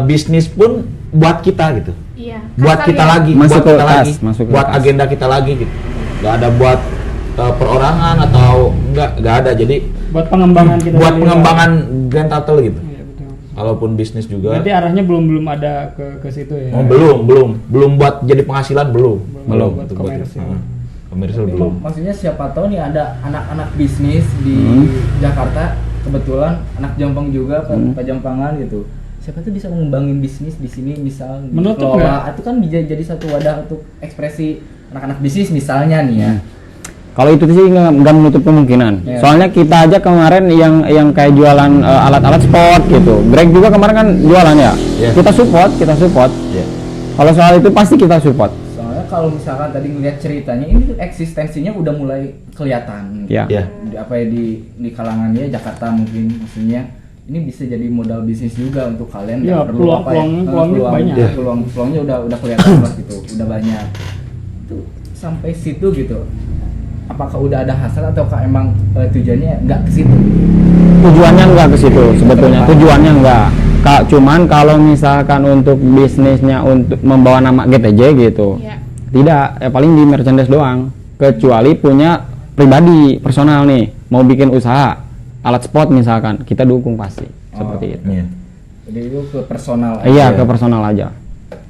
Bisnis pun buat kita gitu. Iya. Buat Kasar kita ya? lagi, Masuk buat ke kita kas, lagi, masuk ke buat kas. agenda kita lagi gitu. Gak ada buat perorangan atau enggak ada. Jadi buat pengembangan kita buat sendiri. pengembangan Grand Turtle gitu. Iya, betul. Kalaupun bisnis juga. Berarti arahnya belum ada ke situ ya. Oh, belum buat jadi penghasilan belum. Belum buat Itu komersil. Komersil Tapi belum. maksudnya siapa tahu nih ada anak-anak bisnis di Jakarta, kebetulan anak Jampang juga, Pak Jampangan gitu. Siapa tuh bisa mengembangin bisnis di sini, misal Menutup dikelola. Itu kan bisa jadi satu wadah untuk ekspresi anak-anak bisnis misalnya nih ya. Kalau itu sih nggak menutup kemungkinan. Iya. Soalnya kita aja kemarin yang kayak jualan alat-alat sport gitu. Greg juga kemarin kan jualan ya. Iya. Kita support. Iya. Kalau soal itu pasti kita support. Soalnya kalau misalkan tadi ngeliat ceritanya, ini tuh eksistensinya udah mulai kelihatan. Ya. Iya. Di kalangannya Jakarta mungkin, maksudnya ini bisa jadi modal bisnis juga untuk kalian. Iya, Nggak perlu apa ya, peluangnya banyak. iya, peluangnya udah kelihatan lah gitu, udah banyak. Itu sampai situ gitu. Apakah udah ada hasrat ataukah emang tujuannya nggak ke situ? Tujuannya nggak ke situ sebetulnya. Tujuannya nggak. Cuman kalau misalkan untuk bisnisnya untuk membawa nama GTJ gitu, Iya. tidak. Paling di merchandise doang. Kecuali punya pribadi personal nih, mau bikin usaha alat sport misalkan, kita dukung pasti. Seperti itu. Iya. Jadi itu ke personal. Iya, aja. ke personal aja.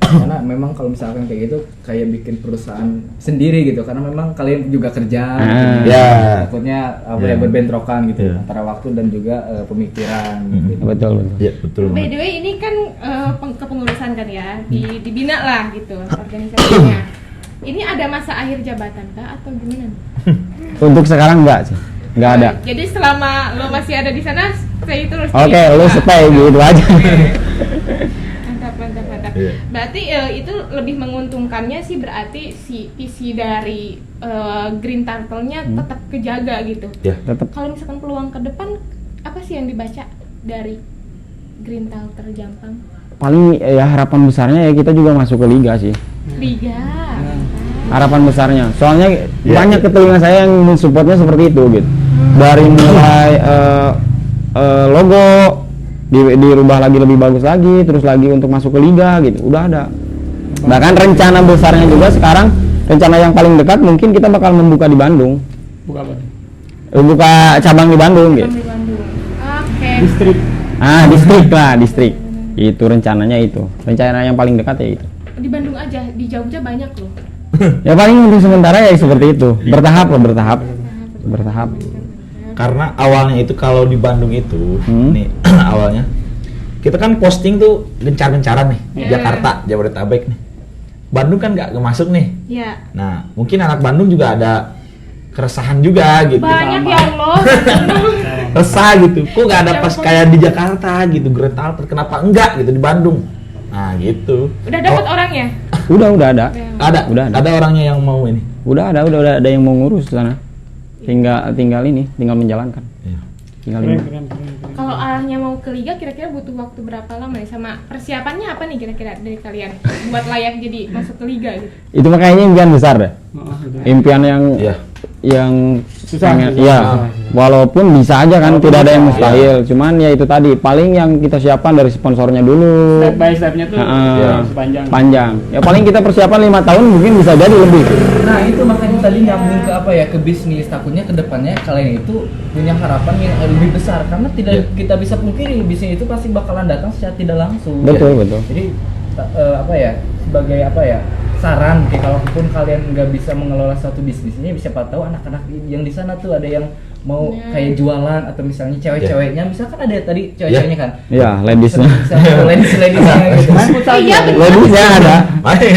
Karena memang kalau misalkan kayak gitu kayak bikin perusahaan sendiri gitu, karena memang kalian juga kerja gitu. Ya. Takutnya apa Ya. ya berbentrokan gitu Ya. antara waktu dan juga pemikiran gitu. Betul. Iya, betul By banget. the way, ini kan kepengurusan kan ya, dibina lah gitu organisasinya. Ini ada masa akhir jabatan kah atau gimana? Untuk sekarang enggak sih. Enggak ada. Jadi selama lo masih ada di sana, stay terus. Oke, lu stay gitu aja. Mantap. Iya. Berarti itu lebih menguntungkannya sih, berarti si visi dari Green Turtle-nya tetap kejaga gitu. Ya. Tetap Kalau misalkan peluang ke depan, apa sih yang dibaca dari Green Turtle Jampang? paling ya harapan besarnya ya kita juga masuk ke liga sih. Liga. Harapan besarnya. Soalnya Ya. banyak ke telinga saya yang mensupportnya seperti itu gitu. Dari mulai logo dirubah lagi lebih bagus lagi, terus lagi untuk masuk ke liga gitu. Udah ada. Bahkan rencana besarnya juga sekarang, rencana yang paling dekat mungkin kita bakal membuka di Bandung. Buka apa? Buka cabang di Bandung gitu. Di Bandung. Oke. Distrik. Distrik lah, distrik. Itu rencananya itu. Rencana yang paling dekat ya itu. Di Bandung aja, di Jogja banyak loh. Ya paling untuk sementara ya seperti itu. Bertahap lah, bertahap. Karena awalnya itu kalau di Bandung itu nih awalnya kita kan posting tuh gencar-gencaran nih di Yeah. Jakarta, Jabodetabek nih. Bandung kan nggak masuk nih. Ya. Nah mungkin anak Bandung juga ada keresahan juga gitu. Banyak ya Allah. Resah gitu. Kok nggak ada pas kayak di Jakarta gitu, Grand Turtle, kenapa enggak gitu di Bandung? Nah, gitu. Udah dapat orangnya? Udah ada. Udah. Ada orangnya yang mau ini. Udah ada yang mau ngurus di sana. Tinggal menjalankan. Iya. Tinggal Keren, ini. keren. Kalau arahnya mau ke liga kira-kira butuh waktu berapa lama nih, sama persiapannya apa nih kira-kira dari kalian buat layak jadi masuk ke liga gitu? Itu makanya impian besar deh. Oh, gitu. Impian yang Iya. Susah, susah. iya. Susah. Walaupun bisa aja kan, Walaupun tidak ada yang bisa, mustahil. Cuman ya itu tadi, paling yang kita siapkan dari sponsornya dulu. Step by stepnya tuh sepanjang. Panjang. Ya paling kita persiapan 5 tahun mungkin bisa jadi lebih. Nah itu makanya tadi nyambung ke apa ya, ke bisnis. Takutnya ke depannya kalian itu punya harapan yang lebih besar, karena tidak Iya. kita bisa pungkiri bisnis itu pasti bakalan datang secara tidak langsung. Betul, betul. Jadi apa ya, sebagai apa ya, saran kayak kalaupun kalian nggak bisa mengelola suatu bisnisnya, siapa tahu anak-anak yang di sana tuh ada yang mau kayak jualan, atau misalnya cewek-ceweknya, misalkan ada tadi cewek-ceweknya kan. Iya, ladiesnya. Ladiesnya gitu. Main futsal Iya, juga. betul. Ladiesnya ada.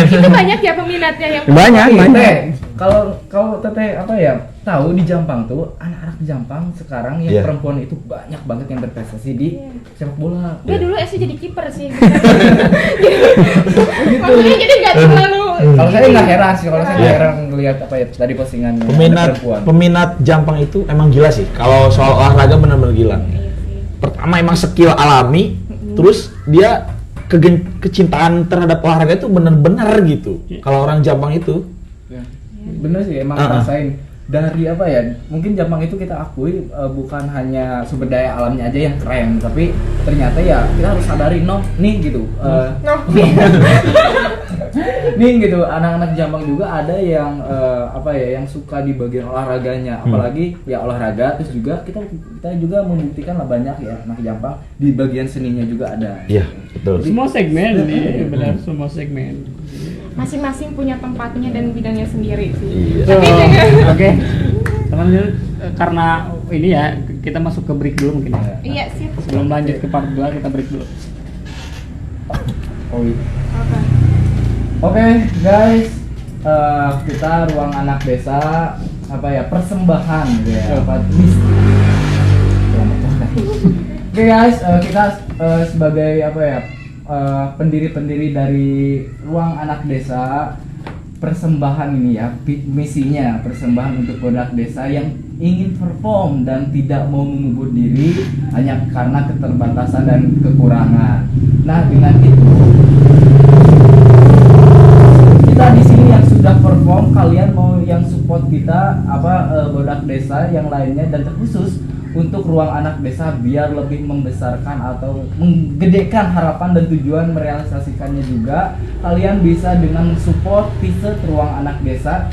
Itu banyak ya peminatnya yang Banyak. Teh, kalau teteh apa ya, tahu di Jampang tuh anak-anak Jampang sekarang yang Iya. perempuan itu banyak banget yang berprestasi di sepak bola. Gue dulu SD jadi kiper sih. Makanya jadi nggak terlalu. Kalau saya nggak heran sih, kalau saya nggak Iya. heran ngelihat apa ya tadi postingannya perempuan. Peminat Jampang itu emang gila sih. Kalau soal olahraga benar-benar gila. Pertama emang skill alami, terus dia kecintaan terhadap olahraga itu benar-benar gitu. Kalau orang Jampang itu Ya. Bener sih, emang Uh-uh. rasain dari apa ya, mungkin Jampang itu kita akui bukan hanya sumber daya alamnya aja yang keren, tapi ternyata ya kita harus sadari nih gitu. Nih gitu, anak-anak Jampang juga ada yang apa ya, yang suka di bagian olahraganya, apalagi ya olahraga, terus juga kita juga membuktikan lah banyak ya anak Jampang di bagian seninya juga ada. iya, betul. Semua segmen nih, benar semua segmen. Masing-masing punya tempatnya dan bidangnya sendiri sih. Iya. Tapi So, dengan Oke. Teman-teman, karena ini ya, kita masuk ke break dulu mungkin ya. iya sih. Sebelum lanjut ke part 2, kita break dulu. Oh, iya. Apa? Oke guys, kita ruang anak desa apa ya, persembahan gitu ya, apa Oke guys, kita sebagai apa ya, pendiri-pendiri dari ruang anak desa, persembahan ini ya, misinya persembahan untuk budak desa yang ingin perform dan tidak mau mengubur diri hanya karena keterbatasan dan kekurangan. Nah dengan itu kita di sini yang sudah perform, kalian mau yang support kita apa budak desa yang lainnya, dan terkhusus untuk ruang anak desa biar lebih membesarkan atau menggedekan harapan dan tujuan merealisasikannya juga, kalian bisa dengan support t-shirt ruang anak desa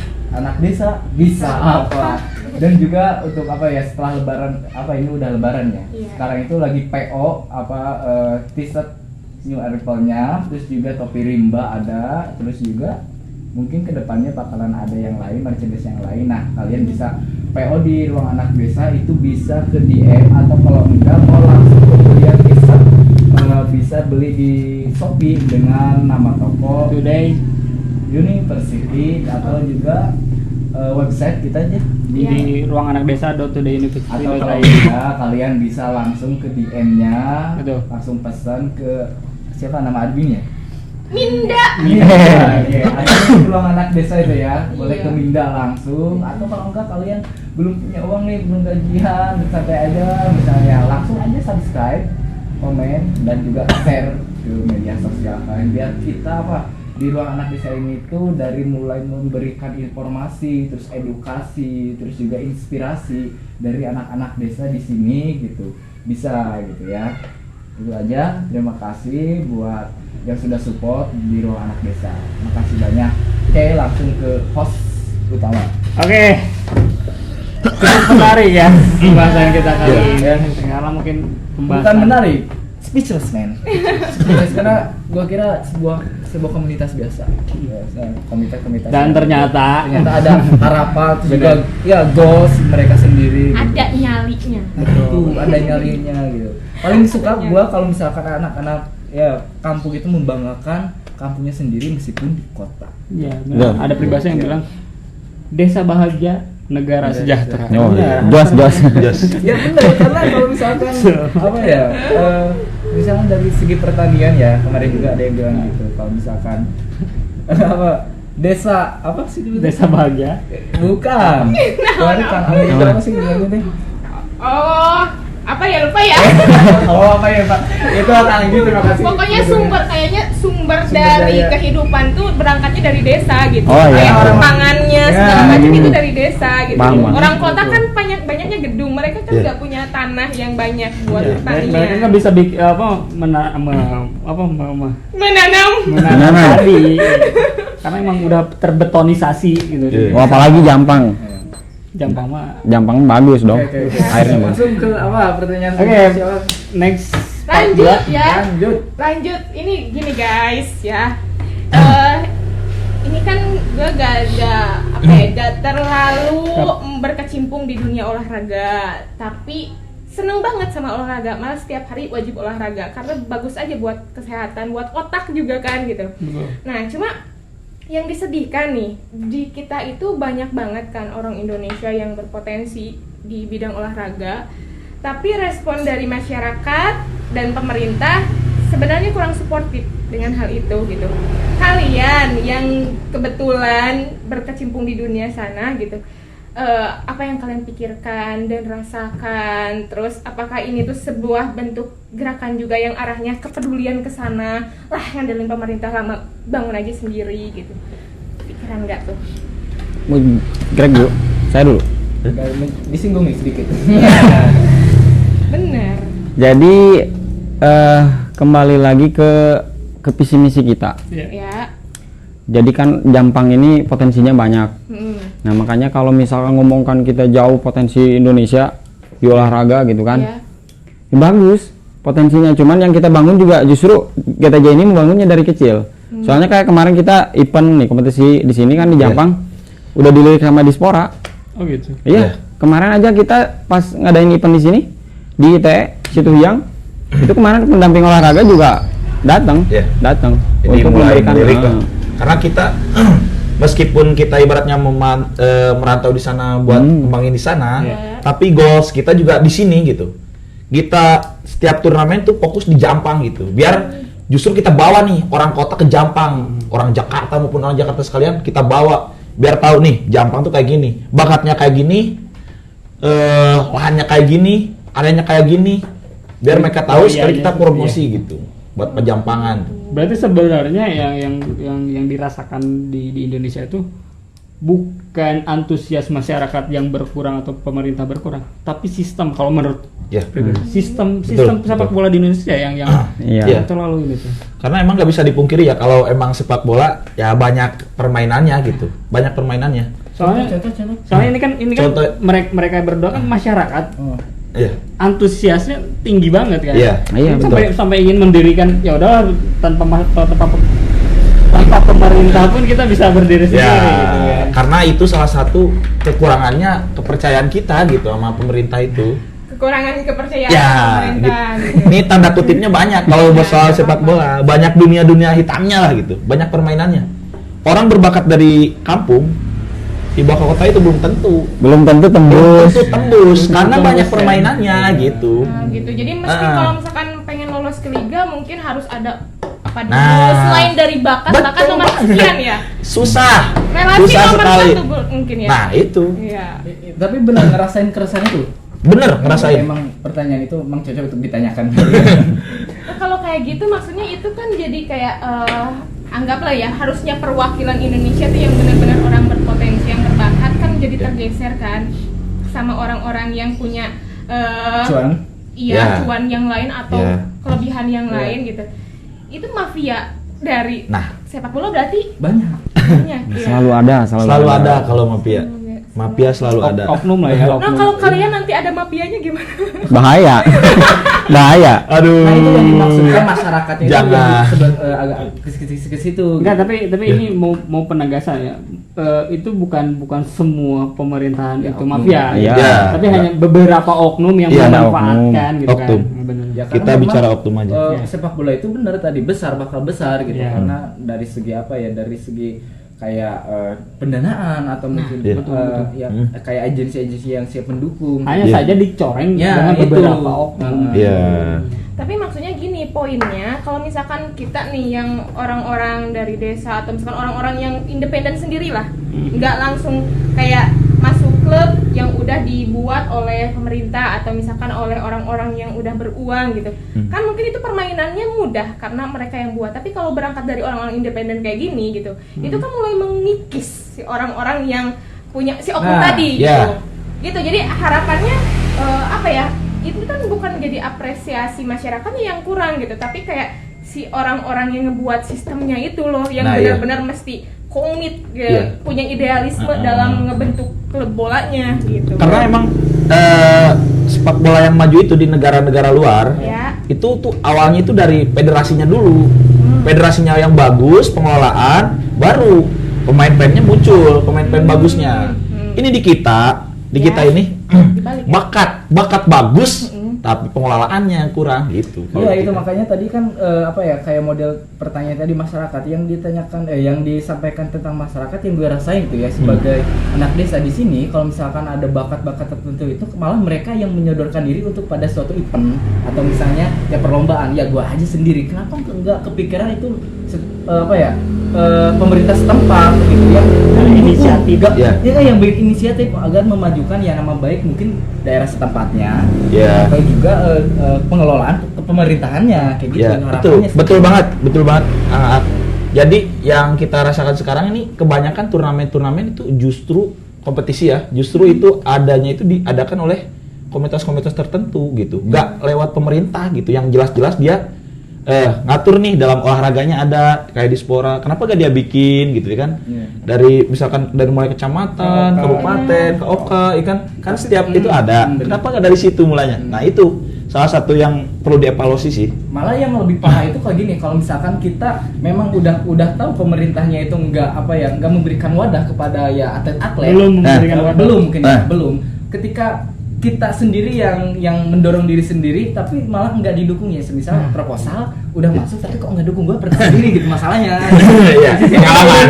bisa apa, dan juga untuk apa ya, setelah lebaran, apa ini udah lebaran ya, Iya. sekarang itu lagi PO apa t-shirt new arrival-nya, terus juga topi rimba ada, terus juga mungkin kedepannya bakalan ada yang lain, merchandise yang lain. Nah kalian bisa PO di ruang anak desa, itu bisa ke DM, atau kalau enggak mau langsung pembelian t-shirt bisa beli di Shopee dengan nama toko Today University, atau juga website kita aja. di ruang anak desa .todayuniversity. Atau kalau enggak kalian bisa langsung ke DM-nya, Betul. langsung pesan ke siapa nama adminnya? Minda. Iya, ada di ruang anak desa itu ya, boleh Iya. ke Minda langsung, atau kalau enggak kalian belum punya uang nih, belum gajian, santai aja, misalnya langsung aja subscribe, komen, dan juga share ke media sosial kalian, biar kita apa di ruang anak desa ini tuh dari mulai memberikan informasi, terus edukasi, terus juga inspirasi dari anak-anak desa di sini gitu, bisa gitu ya. Itu aja, terima kasih buat yang sudah support di ruang anak desa. Makasih banyak. Oke, langsung ke host utama. Oke. Cukup menarik ya pembahasan kita kali ini. Karena mungkin pembahasan Bukan menarik, speechless man. Speechless karena gua kira sebuah komunitas biasa. Komunitas. Dan ternyata ada harapan, terus juga ya goals mereka sendiri. Gitu. Ada nyalinya. Betul, ada nyalinya gitu. Paling suka gua kalau misalkan anak-anak ya kampung itu membanggakan kampungnya sendiri meskipun di kota. ya, benar. Ada peribahasa yang bilang desa bahagia, negara sejahtera. Oh, Benar. jos. Ya benar, karena kalau misalkan apa ya, misalnya dari segi pertanian ya, kemarin juga ada yang bilang gitu, kalau misalkan apa desa apa sih dulu? Desa bahagia. Bukan. Kemarin kan ada apa sih bilangnya deh? Oh, apa ya, lupa ya. Oh apa ya Pak? Itu akan gitu, terima kasih. Pokoknya kayaknya sumber Sumber dari daya. kehidupan tuh berangkatnya dari desa gitu. Oh, iya. Kayak Orang- pangannya Ya. segala macam itu dari desa gitu. Paham, paham. Orang kota kan banyaknya gedung, mereka kan Iya. nggak punya tanah yang banyak buat Iya. Mereka pertanian. nggak bisa bikin Menanam. menanam padi karena emang udah terbetonisasi gitu. Iya. Oh, apalagi Jampang. Jampang mah. Jampang bagus dong. Oke. Airnya bagus. Langsung ke apa pertanyaan Oke, siapa? next. Lanjut ya. Lanjut. Ini gini guys ya. Ini kan gue gak terlalu berkecimpung di dunia olahraga, tapi seneng banget sama olahraga, malah setiap hari wajib olahraga karena bagus aja buat kesehatan, buat otak juga kan gitu. Betul. Nah cuma yang disedihkan nih, di kita itu banyak banget kan orang Indonesia yang berpotensi di bidang olahraga, tapi respon dari masyarakat dan pemerintah sebenarnya kurang suportif dengan hal itu gitu. Kalian yang kebetulan berkecimpung di dunia sana gitu, apa yang kalian pikirkan dan rasakan? Terus apakah ini tuh sebuah bentuk gerakan juga yang arahnya kepedulian ke sana? Lah yang dari pemerintah lama bangun aja sendiri gitu. Pikiran nggak tuh? Mau Greg dulu. Saya dulu. Disinggung nih sedikit. Bener. Jadi kembali lagi ke visi misi kita. Ya. Jadi kan Jampang ini potensinya banyak. Nah makanya kalau misalkan ngomongkan kita jauh potensi Indonesia di olahraga gitu kan, Ya. ya bagus potensinya. Cuman yang kita bangun juga justru GTJ ini membangunnya dari kecil. Soalnya kayak kemarin kita event nih kompetisi di sini kan di Jampang, udah dilirik sama Dispora. Oh gitu. Iya. Kemarin aja kita pas ngadain event di sini di ITE Situhiang, itu kemarin pendamping olahraga juga datang, Iya. datang Jadi untuk mulai memberikan melirik lah. Karena kita meskipun kita ibaratnya merantau di sana buat kembangin di sana, tapi goals kita juga di sini gitu. Kita setiap turnamen tuh fokus di Jampang gitu. Biar justru kita bawa nih orang kota ke Jampang, orang Jakarta maupun orang Jakarta sekalian kita bawa biar tahu nih Jampang tuh kayak gini, bakatnya kayak gini, lahannya kayak gini, areanya kayak gini. Biar mereka tahu sekali kita promosi gitu buat penjampangan. Berarti sebenarnya yang dirasakan di Indonesia itu bukan antusias masyarakat yang berkurang atau pemerintah berkurang, tapi sistem kalau menurut Ya. sistem Betul, sepak betul. bola di Indonesia yang Iya. terlalu ini tuh. Karena emang nggak bisa dipungkiri ya kalau emang sepak bola ya banyak permainannya gitu, banyak permainannya. Soalnya ini kan Contoh- mereka berdua kan masyarakat Oh. Iya. antusiasnya tinggi banget kan. Iya. Iya, Sampai ingin mendirikan ya udah tanpa pemerintah pun kita bisa berdiri sendiri Ya, gitu ya. karena itu salah satu kekurangannya kepercayaan kita gitu sama pemerintah itu. Kekurangan kepercayaan Ya, pemerintah gitu. gitu. Ini tanda kutipnya banyak kalau soal sepak bola, banyak dunia hitamnya lah gitu, banyak permainannya. Orang berbakat dari kampung dibawa ke kota itu belum tentu tembus. karena tembus, banyak ya. permainannya gitu. Nah, gitu. Jadi meski Ah. kalau misalkan pengen lolos ke liga mungkin harus ada apa dulu Nah. selain dari bakat Betul nomor banget. sekian ya. Susah Relasi nomor sekali. satu mungkin ya. Nah itu Iya. Tapi benar ngerasain keresahan itu. bener ngerasain. Emang pertanyaan itu emang cocok untuk ditanyakan. Nah, kalau kayak gitu maksudnya itu kan jadi kayak anggaplah ya harusnya perwakilan Indonesia tuh yang benar-benar orang berpotensi yang berbakat kan jadi Ya. tergeser kan sama orang-orang yang punya Cuan. iya Ya. cuan yang lain atau Ya. kelebihan yang Ya. lain gitu. Itu mafia dari Nah. sepak bola berarti Banyak. banyak. Iya. Selalu ada. Kalau mafia selalu ada. Oknum lah ya. Nah oknum. kalau kalian nanti ada mafianya gimana? Bahaya. Bahaya. Aduh. Nah itu yang dimaksudkan masyarakatnya itu Jangan. yang agak ke situ. Enggak, tapi Ya. ini mau penegasan ya. Itu bukan semua pemerintahan itu oknum. mafia. Iya. Ya. Tapi hanya beberapa oknum yang Iya, memanfaatkan gitu oknum. kan. Bener. Ya, Kita karena bicara memang, oknum aja. Iya. Sepak bola itu benar tadi bakal besar gitu Iya. karena dari segi apa ya, dari segi kayak pendanaan atau mungkin Iya. ya, kayak agensi-agensi yang siap mendukung. Hanya Iya. saja dicoreng Ya, dengan itu. beberapa oknum. Iya. Tapi maksudnya gini gini poinnya, kalau misalkan kita nih yang orang-orang dari desa atau misalkan orang-orang yang independen sendiri lah, nggak langsung kayak masuk klub yang udah dibuat oleh pemerintah atau misalkan oleh orang-orang yang udah beruang gitu, kan mungkin itu permainannya mudah karena mereka yang buat. Tapi kalau berangkat dari orang-orang independen kayak gini gitu, itu kan mulai mengikis si orang-orang yang punya si oknum tadi gitu. Jadi harapannya apa ya? Itu kan bukan jadi apresiasi masyarakatnya yang kurang gitu, tapi kayak si orang-orang yang ngebuat sistemnya itu loh yang benar-benar mesti komit punya idealisme dalam ngebentuk klub bolanya gitu. Karena emang sepak bola yang maju itu di negara-negara luar itu tuh awalnya itu dari federasinya dulu. Federasinya yang bagus, pengelolaan, baru pemain-pemainnya muncul, pemain-pemain bagusnya. Ini di kita ini bakat bagus, tapi pengelolaannya kurang gitu. Iya itu makanya tadi kan kayak model pertanyaan tadi masyarakat yang ditanyakan yang disampaikan tentang masyarakat yang gue rasain tuh ya sebagai anak desa di sini, kalau misalkan ada bakat-bakat tertentu itu malah mereka yang menyodorkan diri untuk pada suatu event atau misalnya ya perlombaan, ya gue aja sendiri, kenapa enggak kepikiran itu pemerintah setempat gitu ya, inisiatif yang baik inisiatif agar memajukan ya nama baik mungkin daerah setempatnya atau juga pengelolaan pemerintahannya kayak gitu. Betul banget. Jadi yang kita rasakan sekarang ini kebanyakan turnamen itu justru kompetisi ya, justru itu adanya itu diadakan oleh komunitas-komunitas tertentu gitu, nggak lewat pemerintah gitu yang jelas-jelas dia ngatur nih dalam olahraganya ada kayak di Spora, kenapa gak dia bikin gitu ya kan? Dari misalkan dari mulai kecamatan, kabupaten, ke Oka, kan setiap itu ada. Kenapa gak dari situ mulainya? Nah itu salah satu yang perlu dievaluasi sih. Malah yang lebih parah itu kayak gini, kalau misalkan kita memang udah tahu pemerintahnya itu nggak memberikan wadah kepada ya atlet-atlet. Belum. Ketika kita sendiri yang mendorong diri sendiri tapi malah nggak didukung ya, semisal proposal udah masuk tapi kok nggak dukung gue sendiri gitu masalahnya.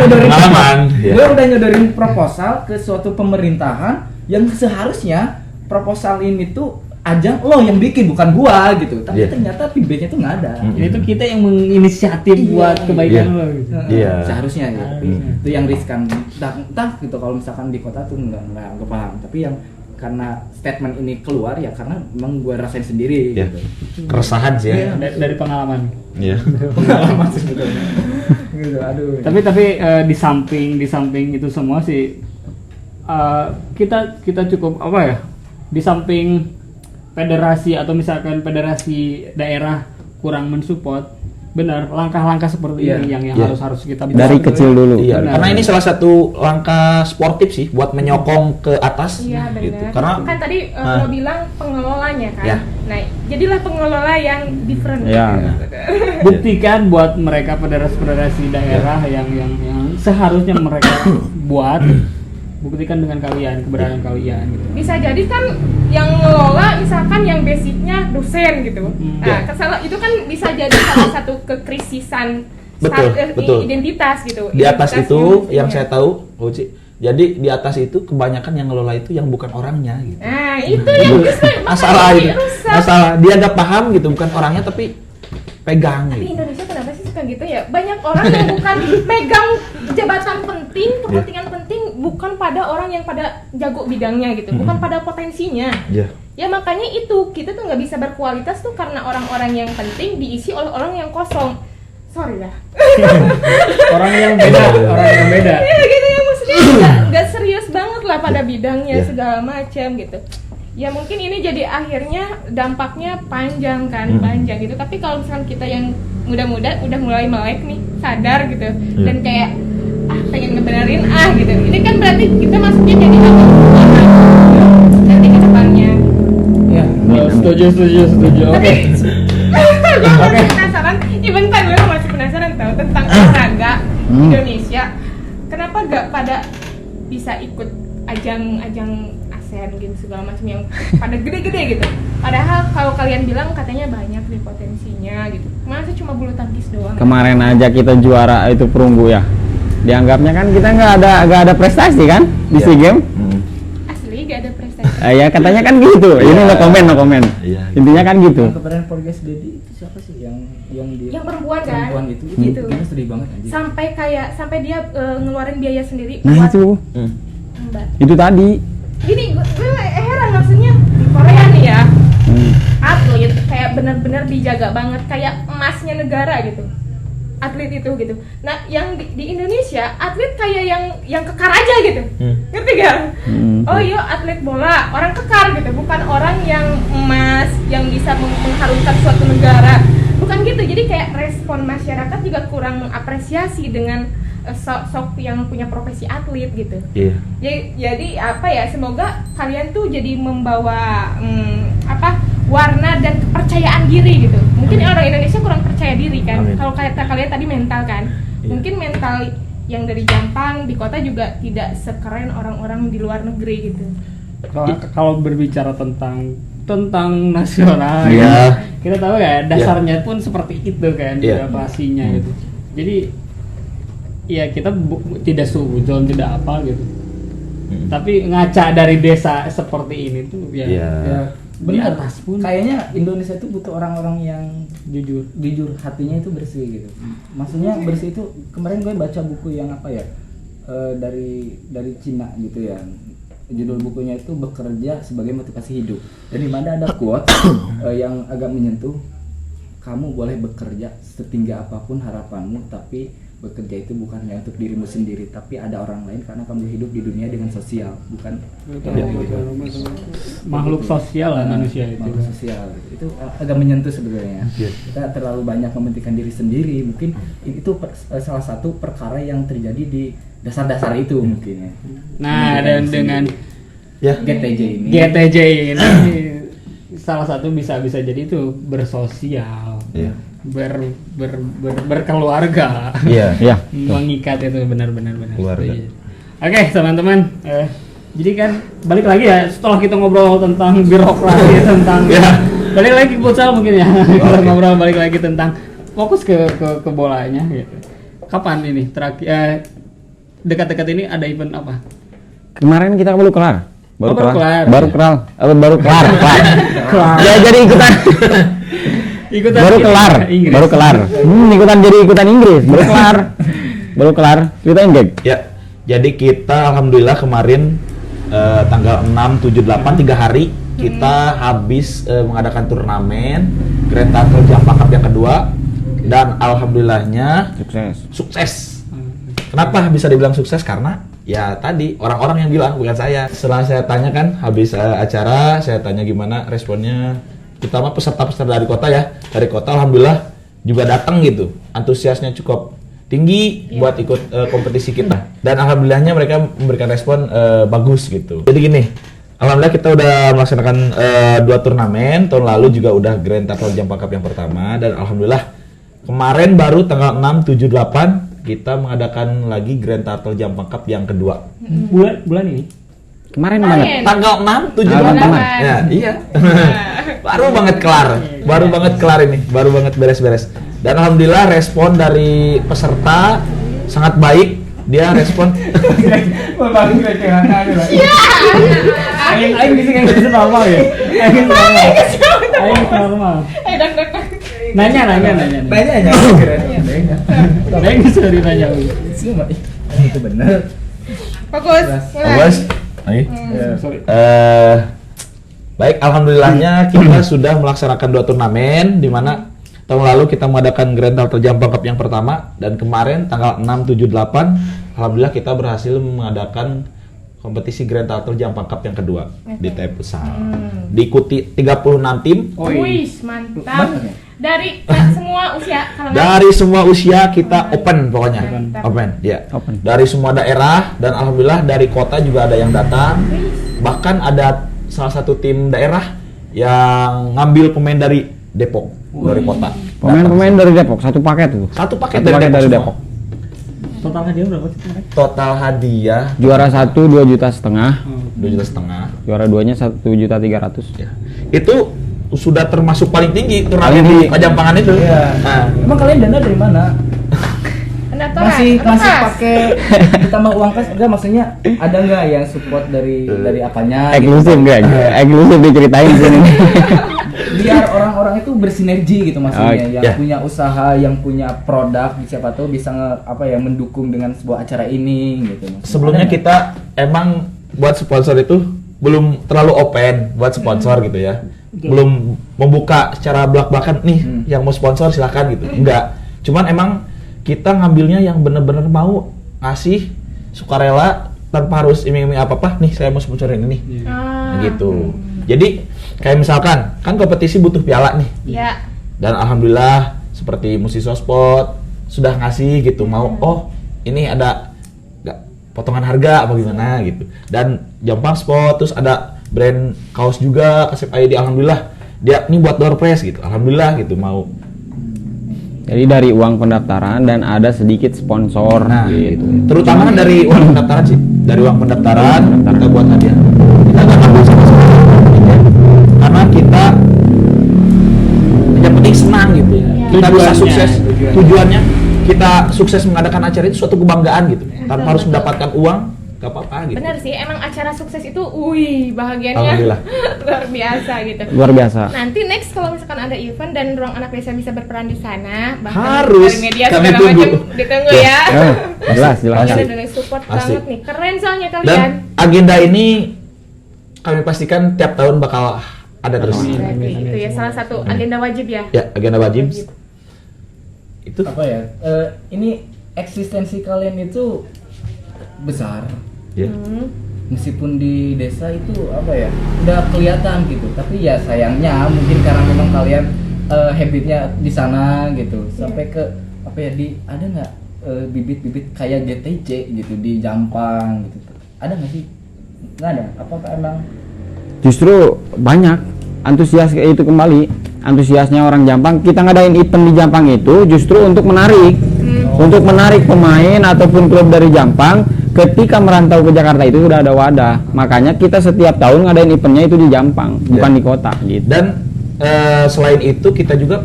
Pengalaman. Gue udah nyodorin proposal ke suatu pemerintahan yang seharusnya proposal ini tuh ajang lo yang bikin bukan gua gitu, tapi ternyata feedbacknya tuh nggak ada. Itu kita yang menginisiatif buat kebaikan lo gitu. Seharusnya ya. Itu yang riskan. Entah gitu kalau misalkan di kota tuh nggak paham, tapi yang karena statement ini keluar ya karena memang gue rasain sendiri gitu. Keresahan sih ya. Dari pengalaman. Pengalaman sebetulnya. Gitu, aduh. Tapi di samping itu semua sih kita cukup di samping federasi atau misalkan federasi daerah kurang mensupport, benar langkah-langkah seperti ini yang harus kita buat dari kecil dulu. Karena ini salah satu langkah sportif sih buat menyokong ke atas. Iya benar. Gitu. Karena kan tadi lo bilang pengelolanya kan. Nah, jadilah pengelola yang different. Buktikan buat mereka federasi daerah yang seharusnya mereka buat. Buktikan dengan keberadaan kalian gitu. Bisa jadi kan yang ngelola misalkan yang basicnya dosen gitu. Nah, itu kan bisa jadi salah satu kekrisisan identitas gitu. Di atas itu yang saya tahu, Uci. Jadi di atas itu kebanyakan yang ngelola itu yang bukan orangnya gitu. Nah, itu yang masalah itu. Masalah dia nggak paham gitu, bukan orangnya tapi pegang. Tapi Indonesia kenapa sih suka gitu ya? Banyak orang yang bukan pegang jabatan penting, kepentingan penting bukan pada orang yang pada jago bidangnya gitu, bukan pada potensinya. Ya makanya itu kita tuh nggak bisa berkualitas tuh karena orang-orang yang penting diisi oleh orang yang kosong. Sorry ya. orang yang beda. Ya gitu ya, maksudnya nggak serius banget lah pada bidangnya segala macam gitu. Ya mungkin ini jadi akhirnya dampaknya panjang gitu. Tapi kalau misalkan kita yang muda-muda udah mulai melek nih, sadar gitu dan kayak pengen ngebenerin gitu. Ini kan berarti kita masuknya jadi nanti ke depannya. Ya, setuju. Oke. Gue masih penasaran, bentar gue masih penasaran tahu tentang olahraga Indonesia. Kenapa gak pada bisa ikut ajang ASEAN Games segala macam yang pada gede-gede gitu. Padahal kalau kalian bilang katanya banyak nih potensinya gitu. Masa cuma bulu tangkis doang? Kemarin aja kita juara itu perunggu ya. Dianggapnya kan kita nggak ada prestasi kan di SEA Games. Asli gak ada prestasi. Ya katanya kan gitu. Ini no comment. Intinya kan gitu. Kemarin podcast Dedi itu siapa sih? sih yang dia Yang perempuan kan? perempuan itu Gitu. itu sedih banget anjir. Sampai dia ngeluarin biaya sendiri Nah buat itu, Mbak. itu tadi. Gini gue heran maksudnya di Korea nih ya, Hmm. atlet kayak benar-benar dijaga banget kayak emasnya negara gitu, atlet itu gitu. Nah yang di Indonesia atlet kayak yang kekar aja gitu, ngerti gak? Oh iya atlet bola orang kekar gitu, bukan orang yang emas yang bisa mengharumkan suatu negara, bukan gitu. Jadi kayak respon masyarakat juga kurang mengapresiasi dengan sok yang punya profesi atlet gitu. Iya. Jadi apa ya, semoga kalian tuh jadi membawa warna dan kepercayaan diri gitu. Mungkin orang Indonesia kurang percaya diri kan. Amin. Kalau kayak kalian tadi mental kan. Iya. Mungkin mental yang dari Jampang di kota juga tidak sekeren orang-orang di luar negeri gitu. Kalau berbicara tentang nasional, Iya. kita tahu ya dasarnya pun seperti itu kan, Iya. birokrasinya gitu. Jadi ya kita tidak suudzon, tidak apa gitu. Tapi ngaca dari desa seperti ini tuh ya, Iya. ya di Benar. atas pun Kayaknya Indonesia itu butuh orang-orang yang jujur. hatinya itu bersih gitu. Maksudnya bersih itu, kemarin gue baca buku yang apa ya, dari Cina gitu ya. Judul bukunya itu Bekerja Sebagai Motivasi Hidup. Dan di mana ada quote yang agak menyentuh, kamu boleh bekerja setinggi apapun harapanmu, tapi bekerja itu bukan hanya untuk dirimu sendiri, tapi ada orang lain, karena kamu hidup di dunia dengan sosial, bukan Makhluk sosial lah manusia itu. makhluk sosial. Itu agak menyentuh sebenarnya. Kita terlalu banyak mementingkan diri sendiri. Mungkin itu salah satu perkara yang terjadi di dasar-dasar itu mungkin ya. Nah, dan dengan Ya. GTJ ini. GTJ ini salah satu bisa jadi itu bersosial. Iya. Berkeluarga. Iya. Iya. Mengikat itu benar-benar. Keluarga. Iya. Oke, teman-teman, jadi kan balik lagi ya setelah kita ngobrol tentang birokrasi tentang balik lagi ke futsal mungkin ya. Kita ngobrol balik lagi tentang fokus ke bolanya gitu. Kapan ini terakhir dekat-dekat ini ada event apa? Kemarin kita baru kelar. Baru kelar. Ya jadi ikutan. Baru kelar. Inggris. Baru kelar. Ikutan Inggris. Baru kelar. Ceritain, Geg. Ya. Jadi kita alhamdulillah kemarin tanggal 6, 7, 8 3 hari kita habis mengadakan turnamen Grand Tackle Jampang Cup yang kedua, dan alhamdulillahnya sukses. Kenapa bisa dibilang sukses? Karena ya tadi orang-orang yang bilang, bukan saya. Setelah saya tanya kan habis acara, saya tanya gimana responnya, terutama peserta-peserta dari kota ya. Dari kota alhamdulillah juga datang gitu. Antusiasnya cukup tinggi buat ikut kompetisi kita. Dan alhamdulillahnya mereka memberikan respon bagus gitu. Jadi gini, alhamdulillah kita udah melaksanakan 2 turnamen. Tahun lalu juga udah Grand Tackle Jampang Cup yang pertama, dan alhamdulillah kemarin baru tanggal 6, 7, 8 kita mengadakan lagi Grand Tackle Jampang Cup yang kedua. Bulan ini. Kemarin mana? Tanggal 6, 7, Tanggal 8. 8. Ya, iya. Baru banget kelar ini. Baru banget beres-beres. Dan alhamdulillah respon dari peserta sangat baik. Dia respon Aing bisa kayak gitu normal ya. Aing normal. Dang. Nanya. Aing bisa nanya. Itu benar. Fokus. Awas. Sorry. Baik, alhamdulillahnya kita sudah melaksanakan 2 turnamen, di mana tahun lalu kita mengadakan Grand Tackle Jampang Cup yang pertama, dan kemarin tanggal 6, 7, 8 alhamdulillah kita berhasil mengadakan kompetisi Grand Tackle Jampang Cup yang kedua di TP Futsal. Diikuti 36 tim. Wih, mantap. Dari semua usia kalangan. Dari semua usia kita open pokoknya. Mantap. Open, ya. Open. Dari semua daerah, dan alhamdulillah dari kota juga ada yang datang. Bahkan ada salah satu tim daerah yang ngambil pemain dari Depok, dari kota. Pemain-pemain dari Depok, satu paket tuh. Satu paket Satu paket dari semua. Depok. Total hadiah berapa sih kemarin? Total hadiah Juara 1 2,5 juta. 2,5 juta. Juara 2-nya 1,3 juta. Ya. Itu sudah termasuk paling tinggi turnamen Paling di tinggi. Pajampangan itu. Iya. Nah, Emang kalian dana dari mana? Pendaftaran. Masih Apa, Mas? pakai ditambah uang kas enggak, maksudnya ada enggak yang support dari apanya? Eksklusif enggak? Eksklusif diceritain sini. biar orang-orang itu bersinergi gitu maksudnya, yang Ya. punya usaha, yang punya produk, siapa tahu bisa mendukung dengan sebuah acara ini gitu. Maksudnya, Sebelumnya ada nggak? kita emang buat sponsor itu belum terlalu open buat sponsor gitu ya. Belum membuka secara belak-belakan nih yang mau sponsor silakan gitu. Enggak. Cuman emang kita ngambilnya yang bener-bener mau ngasih sukarela tanpa harus iming-iming apa-apa nih saya mau sponsorin ini. Nah, gitu. Jadi kayak misalkan kan kompetisi butuh piala nih. Ya. Dan alhamdulillah seperti Musiswa Sport sudah ngasih gitu mau ini ada nggak potongan harga apa gimana gitu. Dan Jampang Sport terus ada brand kaos juga Kasep ID alhamdulillah dia ini buat door prize gitu. Alhamdulillah gitu mau. Jadi dari uang pendaftaran dan ada sedikit sponsor gitu. Terutama kan dari uang pendaftaran sih. Dari uang pendaftaran kita buat hadiah. Kita nggak ngambil sama sekali. Karena kita yang penting senang gitu ya. Kita bisa Tujuannya. sukses. Tujuannya kita sukses mengadakan acara itu suatu kebanggaan gitu. Tanpa harus mendapatkan uang, gak apa-apa gitu. Benar sih, emang acara sukses itu, bahagianya Alhamdulillah. luar biasa gitu. Luar biasa. Nanti next kalau misalkan ada event dan Ruang Anak Desa bisa berperan di sana, Harus. dari media Kami segala tunggu. macam ditunggu Yes. ya. Jelas, jelas. Kalian udah support Pasti. banget nih, keren soalnya Dan kalian. agenda ini kami pastikan tiap tahun bakal ada terus. Berarti itu ya salah satu agenda wajib ya. Ya, agenda wajib. Itu apa ya? Ini eksistensi kalian itu besar. ya. Meskipun di desa itu apa ya? Udah kelihatan gitu. Tapi ya sayangnya mungkin karena memang kalian habitnya di sana gitu. Sampai ke apa ya ada nggak bibit-bibit kayak GTC gitu di Jampang gitu. Ada nggak sih? Nggak ada. Apakah emang Justru banyak antusias kayak itu kembali. Antusiasnya orang Jampang, kita ngadain event di Jampang itu justru untuk menarik pemain ataupun klub dari Jampang ketika merantau ke Jakarta itu sudah ada wadah. Makanya kita setiap tahun ngadain eventnya itu di Jampang, bukan di kota gitu. Dan selain itu kita juga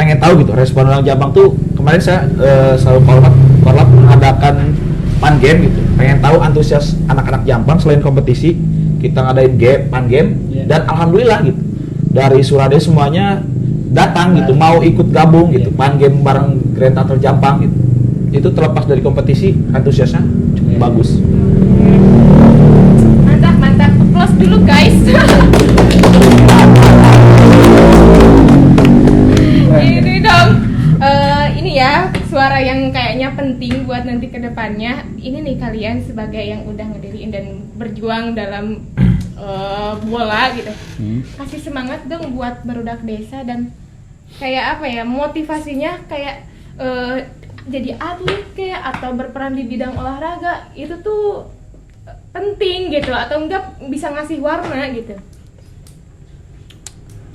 pengen tahu gitu respon orang Jampang tuh. Kemarin saya selalu korlap mengadakan pan game gitu. Pengen tahu antusias anak-anak Jampang selain kompetisi kita ngadain pan game dan alhamdulillah gitu. Dari Surade semuanya datang gitu, mau ikut gabung gitu, pan game bareng Grand Tatel Jampang gitu. Itu terlepas dari kompetisi antusiasnya cukup bagus. Mantap, applause dulu guys. Ini dong, ini ya suara yang kayaknya penting buat nanti ke depannya. Ini nih kalian sebagai yang udah ngediriin dan berjuang dalam bola gitu. Kasih semangat dong buat barudak desa dan kayak apa ya motivasinya kayak jadi atlet kayak atau berperan di bidang olahraga itu tuh penting gitu atau enggak bisa ngasih warna gitu.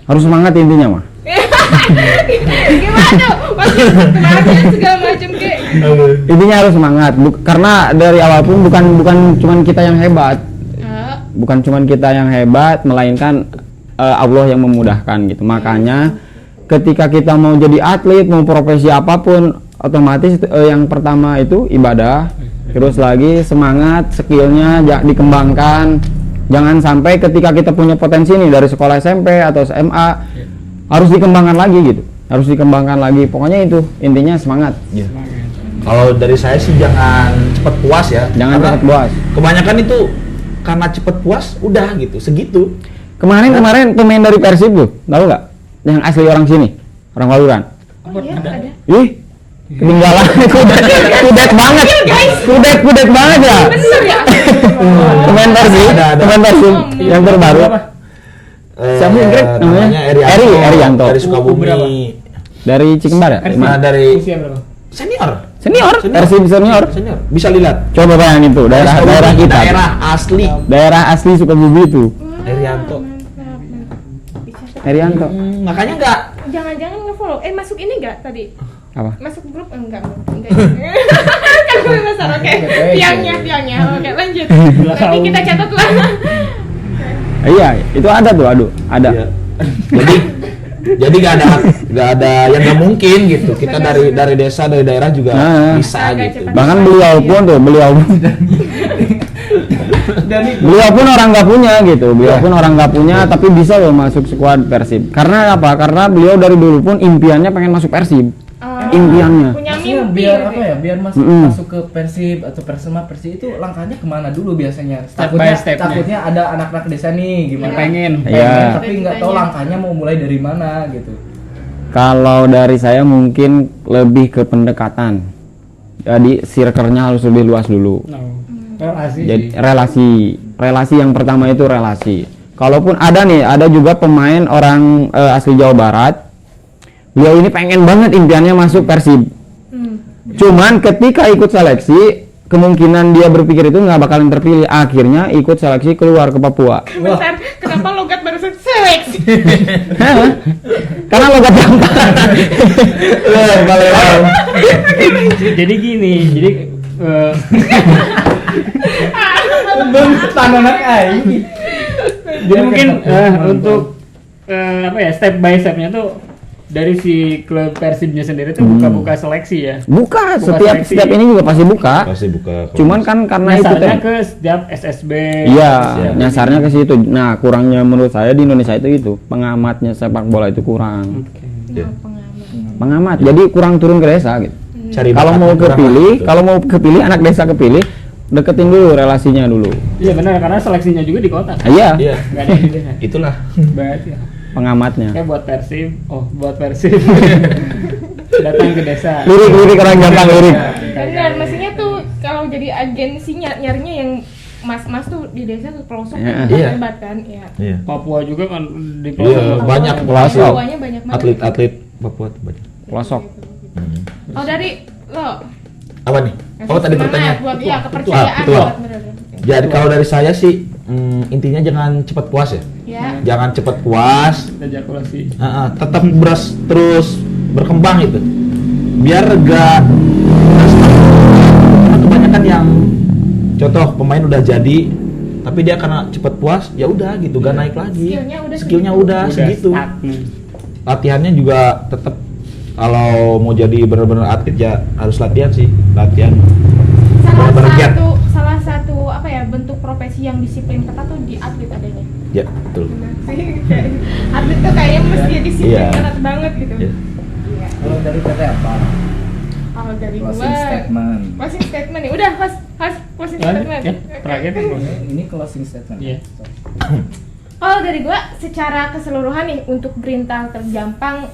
Harus semangat intinya mah. Gimana? Masih kemarin segala macam kayak. Intinya harus semangat. Karena dari awal pun bukan cuman kita yang hebat. Bukan cuman kita yang hebat, melainkan Allah yang memudahkan gitu. Makanya ketika kita mau jadi atlet, mau profesi apapun, otomatis yang pertama itu ibadah, terus lagi semangat, skillnya dikembangkan. Jangan sampai ketika kita punya potensi nih dari sekolah SMP atau SMA harus dikembangkan lagi gitu. Harus dikembangkan lagi. Pokoknya itu intinya semangat. Kalau dari saya sih jangan cepet puas ya. Jangan Karena cepet puas. Kebanyakan itu karena cepet puas udah gitu segitu. Kemarin pemain dari Persib tuh, tahu nggak? Yang asli orang sini, orang Waluran. Oh iya ada. Ih, ketinggalan. kudet banget. Kudet banget ya. Bener ya? Pemain Persib, Ada. pemain Persib yang terbaru. Siapa yang Greg? Namanya Erianto. dari Sukabumi. Dari Cikembar ya? Nah, dari Usia berapa? senior. Senior, Persib senior. Senior. Bisa lihat. Coba bayangin tuh, daerah Sukabumi, kita. daerah asli. Daerah asli Sukabumi itu. Erianto. Mantap. Erianto. Makanya enggak Jangan-jangan nge-follow. Masuk ini enggak tadi? Apa? Masuk grup enggak. Kan gue besar. Oke. Tiangnya. Oke, lanjut. Nanti kita catat lah. Iya, itu ada tuh, ada. Iya. Jadi nggak ada yang nggak mungkin gitu. Kita dari desa dari daerah juga bisa Agak gitu. cepat. Bahkan beliau pun Beliau pun orang nggak punya gitu, beliau pun orang nggak punya tapi bisa loh masuk skuad Persib. Karena apa? Karena beliau dari dulu pun impiannya pengen masuk Persib. Impiannya. Punya Maksudnya mimpi biar gitu apa ya? ya? Biar masuk ke Persib atau Persema Persib itu langkahnya kemana dulu biasanya? Step by step-nya. Takutnya ada anak-anak desa nih gimana? Pengen. Iya. Tapi nggak tahu langkahnya mau mulai dari mana gitu. Kalau dari saya mungkin lebih ke pendekatan. Jadi circle-nya harus lebih luas dulu. Relasi. Jadi relasi yang pertama itu relasi. Kalaupun ada juga pemain orang asli Jawa Barat. Beliau ini pengen banget impiannya masuk Persib. Cuman ketika ikut seleksi, kemungkinan dia berpikir itu nggak bakalan terpilih. Akhirnya ikut seleksi keluar ke Papua. Bentar, kenapa logat barusan seleksi? Karena logat Jampang. Jadi gini, jadi Tananak aing. jadi mungkin untuk apa ya, step by stepnya tuh dari si klub Persibnya sendiri tuh buka seleksi ya. Buka, seleksi. setiap ini juga pasti buka. Pasti buka. Cuman kan karena itu Nyasarnya ke setiap SSB. iya, nyasarnya ke situ. Nah, kurangnya menurut saya di Indonesia itu pengamatnya sepak bola itu kurang. Ya. Pengamat. Jadi kurang turun ke desa gitu. Cari Kalau bakat mau kurang kepilih, lah, gitu. kalau mau kepilih anak desa kepilih, deketin dulu relasinya dulu. Iya benar, karena seleksinya juga di kota. Iya, Iya. Nggak ada di desa. Itulah. Berarti ya. pengamatnya. Kayak buat Persib, buat Persib. Datang ke desa. Lirik orang gampang lirik. Benar, maksudnya tuh kalau jadi agensinya nyarinya yang mas-mas tuh di desa tuh pelosok Iya. kan Iya. hebat kan, ya. Iya. Papua juga kan di Iya, pelosok. banyak pelosok. Papua-nya banyak banget. atlet-atlet Papua tuh banyak. Pelosok. Oh dari lo. Apa nih? Oh tadi Semangat pertanyaan. buat ya kepercayaan Betul. buat mereka. Jadi kalau dari saya sih intinya jangan cepat puas ya. Ya. Jangan cepat puas. Ejakulasi. Tetap terus berkembang gitu. Biar gak karena kebanyakan yang contoh pemain udah jadi tapi dia karena cepat puas ya udah gitu gak naik lagi. Skillnya Udah udah segitu. stuck nih. Latihannya juga tetap kalau mau jadi benar-benar atlet ya harus latihan sih, latihan. Salah satu apa ya bentuk profesi yang disiplin ketat tuh di atlet adanya. Ya, betul. Atlet tuh kayaknya mesti disiplin Iya. ketat banget gitu. Iya. Iya. Kalau dari PT apa? Kalau dari Closing gua statement. closing statement nih. Udah, Has closing statement. Ya, Oke. terakhir. Ini closing statement. Iya. Kalau dari gua secara keseluruhan nih untuk Gerintal Terjampang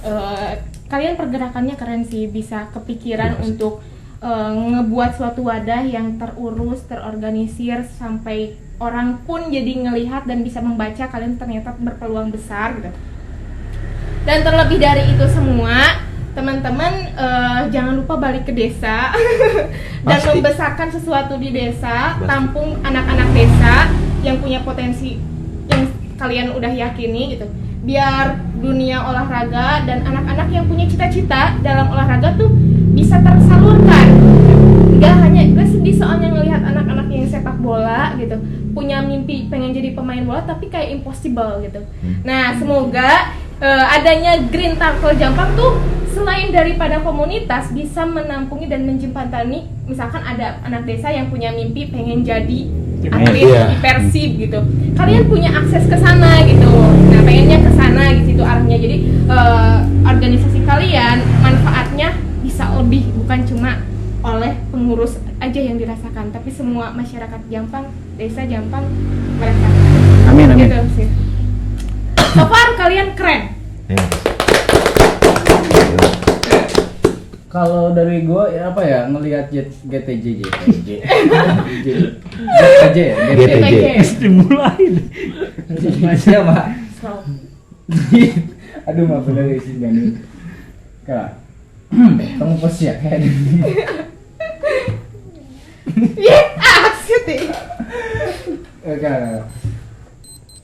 kalian pergerakannya keren sih, bisa kepikiran untuk ngebuat suatu wadah yang terurus, terorganisir sampai orang pun jadi ngelihat dan bisa membaca kalian ternyata berpeluang besar gitu. Dan terlebih dari itu semua, teman-teman jangan lupa balik ke desa dan Pasti. membesarkan sesuatu di desa, Pasti. tampung anak-anak desa yang punya potensi yang kalian udah yakini gitu. Biar dunia olahraga dan anak-anak yang punya cita-cita dalam olahraga tuh bisa tersalurkan. Gue sedih soalnya ngelihat anak-anak yang sepak bola gitu punya mimpi pengen jadi pemain bola tapi kayak impossible gitu. Nah semoga adanya Gerintal Terjampang tuh selain daripada komunitas bisa menampungi dan menjembatani, misalkan ada anak desa yang punya mimpi pengen jadi atlet Iya. di Persib gitu, kalian punya akses ke sana gitu. Nah pengennya ke sana gitu arahnya, jadi organisasi kalian manfaatnya bisa lebih, bukan cuma oleh pengurus aja yang dirasakan, tapi semua masyarakat Jampang, desa Jampang merasakan. Amin, amin. Gitu sih. So far kalian keren. Ya. Kalau dari gua ya apa ya ngelihat GTJ GTJ ya GTJ. Dimulai. siapa? So, Aduh mah bener sih Gani. Kak, kamu pos ya kayak asyik deh.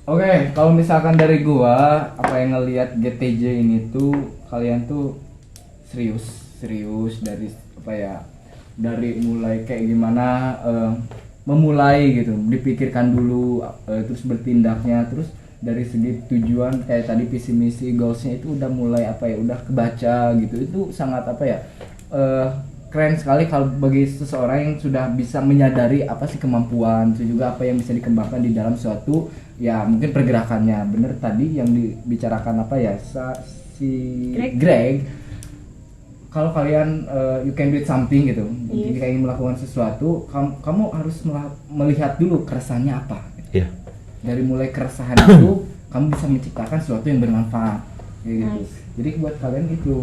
Oke, kalau misalkan dari gua apa yang ngelihat GTJ ini tuh kalian tuh serius dari apa ya, dari mulai kayak gimana memulai gitu, dipikirkan dulu terus bertindaknya, terus dari segi tujuan kayak tadi visi misi goalsnya itu udah mulai apa ya, udah kebaca gitu, itu sangat apa ya keren sekali kalau bagi seseorang yang sudah bisa menyadari apa sih kemampuan, itu juga apa yang bisa dikembangkan di dalam suatu ya mungkin pergerakannya. Bener tadi yang dibicarakan apa ya si Greg, kalau kalian you can do something gitu, Yes. jika ingin melakukan sesuatu, kamu harus melihat dulu keresahannya apa. Iya. Dari mulai keresahan itu kamu bisa menciptakan sesuatu yang bermanfaat kayak gitu. Nice. Jadi buat kalian itu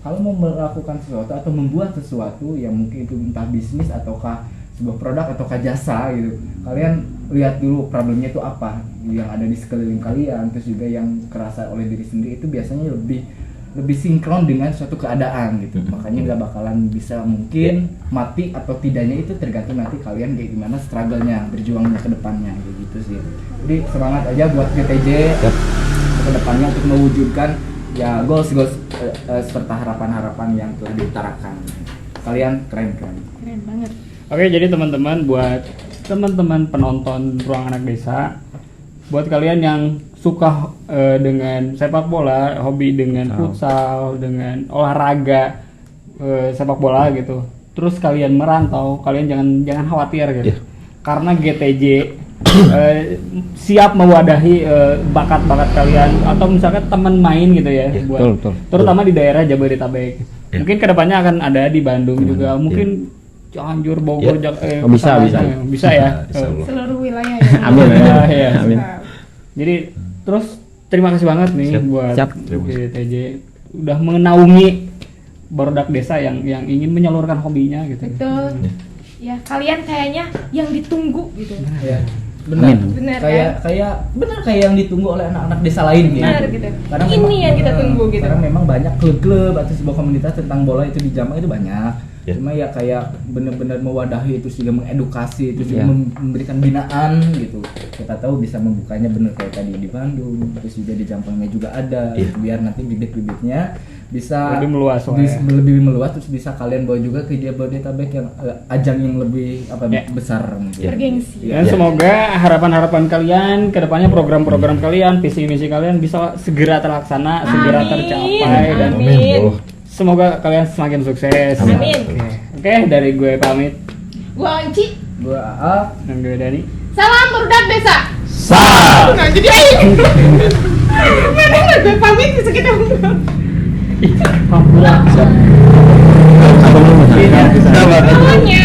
kalau mau melakukan sesuatu atau membuat sesuatu yang mungkin itu entah bisnis ataukah sebuah produk ataukah jasa gitu, kalian lihat dulu problemnya itu apa yang ada di sekeliling kalian, terus juga yang kerasa oleh diri sendiri itu biasanya lebih sinkron dengan suatu keadaan gitu. Makanya nggak bakalan bisa mungkin mati atau tidaknya itu tergantung nanti kalian kayak gimana struggle-nya, berjuangnya ke depannya kayak gitu sih. Jadi semangat aja buat GTJ ke depannya untuk mewujudkan ya goals serta harapan-harapan yang telah diutarakan. Kalian keren. Keren banget. Oke, jadi teman-teman, buat teman-teman penonton Ruang Anak Desa, buat kalian yang suka dengan sepak bola, hobi dengan futsal, dengan olahraga sepak bola gitu, terus kalian merantau, kalian jangan khawatir gitu, karena GTJ siap mewadahi bakat-bakat kalian atau misalkan teman main gitu ya, buat betul. terutama di daerah Jabodetabek. Mungkin kedepannya akan ada di Bandung juga, mungkin Cianjur, Bogor, bisa ya. Insya Allah. Seluruh wilayah ya. Amin. Ya. Amin. Jadi terus terima kasih banget nih buat Siap. GTJ udah menaungi barudak desa yang ingin menyalurkan hobinya gitu. Betul. Ya, kalian kayaknya yang ditunggu gitu. Ya, benar. Benar, Kayak yang ditunggu oleh anak-anak desa lain gitu. Benar gitu. Karena Ini memang, yang kita tunggu gitu. Karena memang banyak klub-klub atau sebuah komunitas tentang bola itu di Jampang itu banyak. Cuma ya kayak benar-benar mewadahi, itu juga mengedukasi, itu juga memberikan binaan gitu. Kita tahu bisa membukanya benar kayak tadi di Bandung, terus juga di Jampangnya juga ada. Biar nanti bibit-bibitnya bisa Lebih meluas, lebih meluas, terus bisa kalian bawa juga ke Jabodetabek yang ajang yang lebih besar gitu. Bergengsi. Dan semoga harapan-harapan kalian kedepannya, program-program kalian, visi misi kalian bisa segera terlaksana, segera tercapai, dan Amin. semoga kalian semakin sukses. Amin. Oke, dari gue pamit Gua Onci. Gua AA. dan gue Dani. Salam barudak desa. Nah, jadi mana nggak gue pamit sekitar. Siap. Semuanya.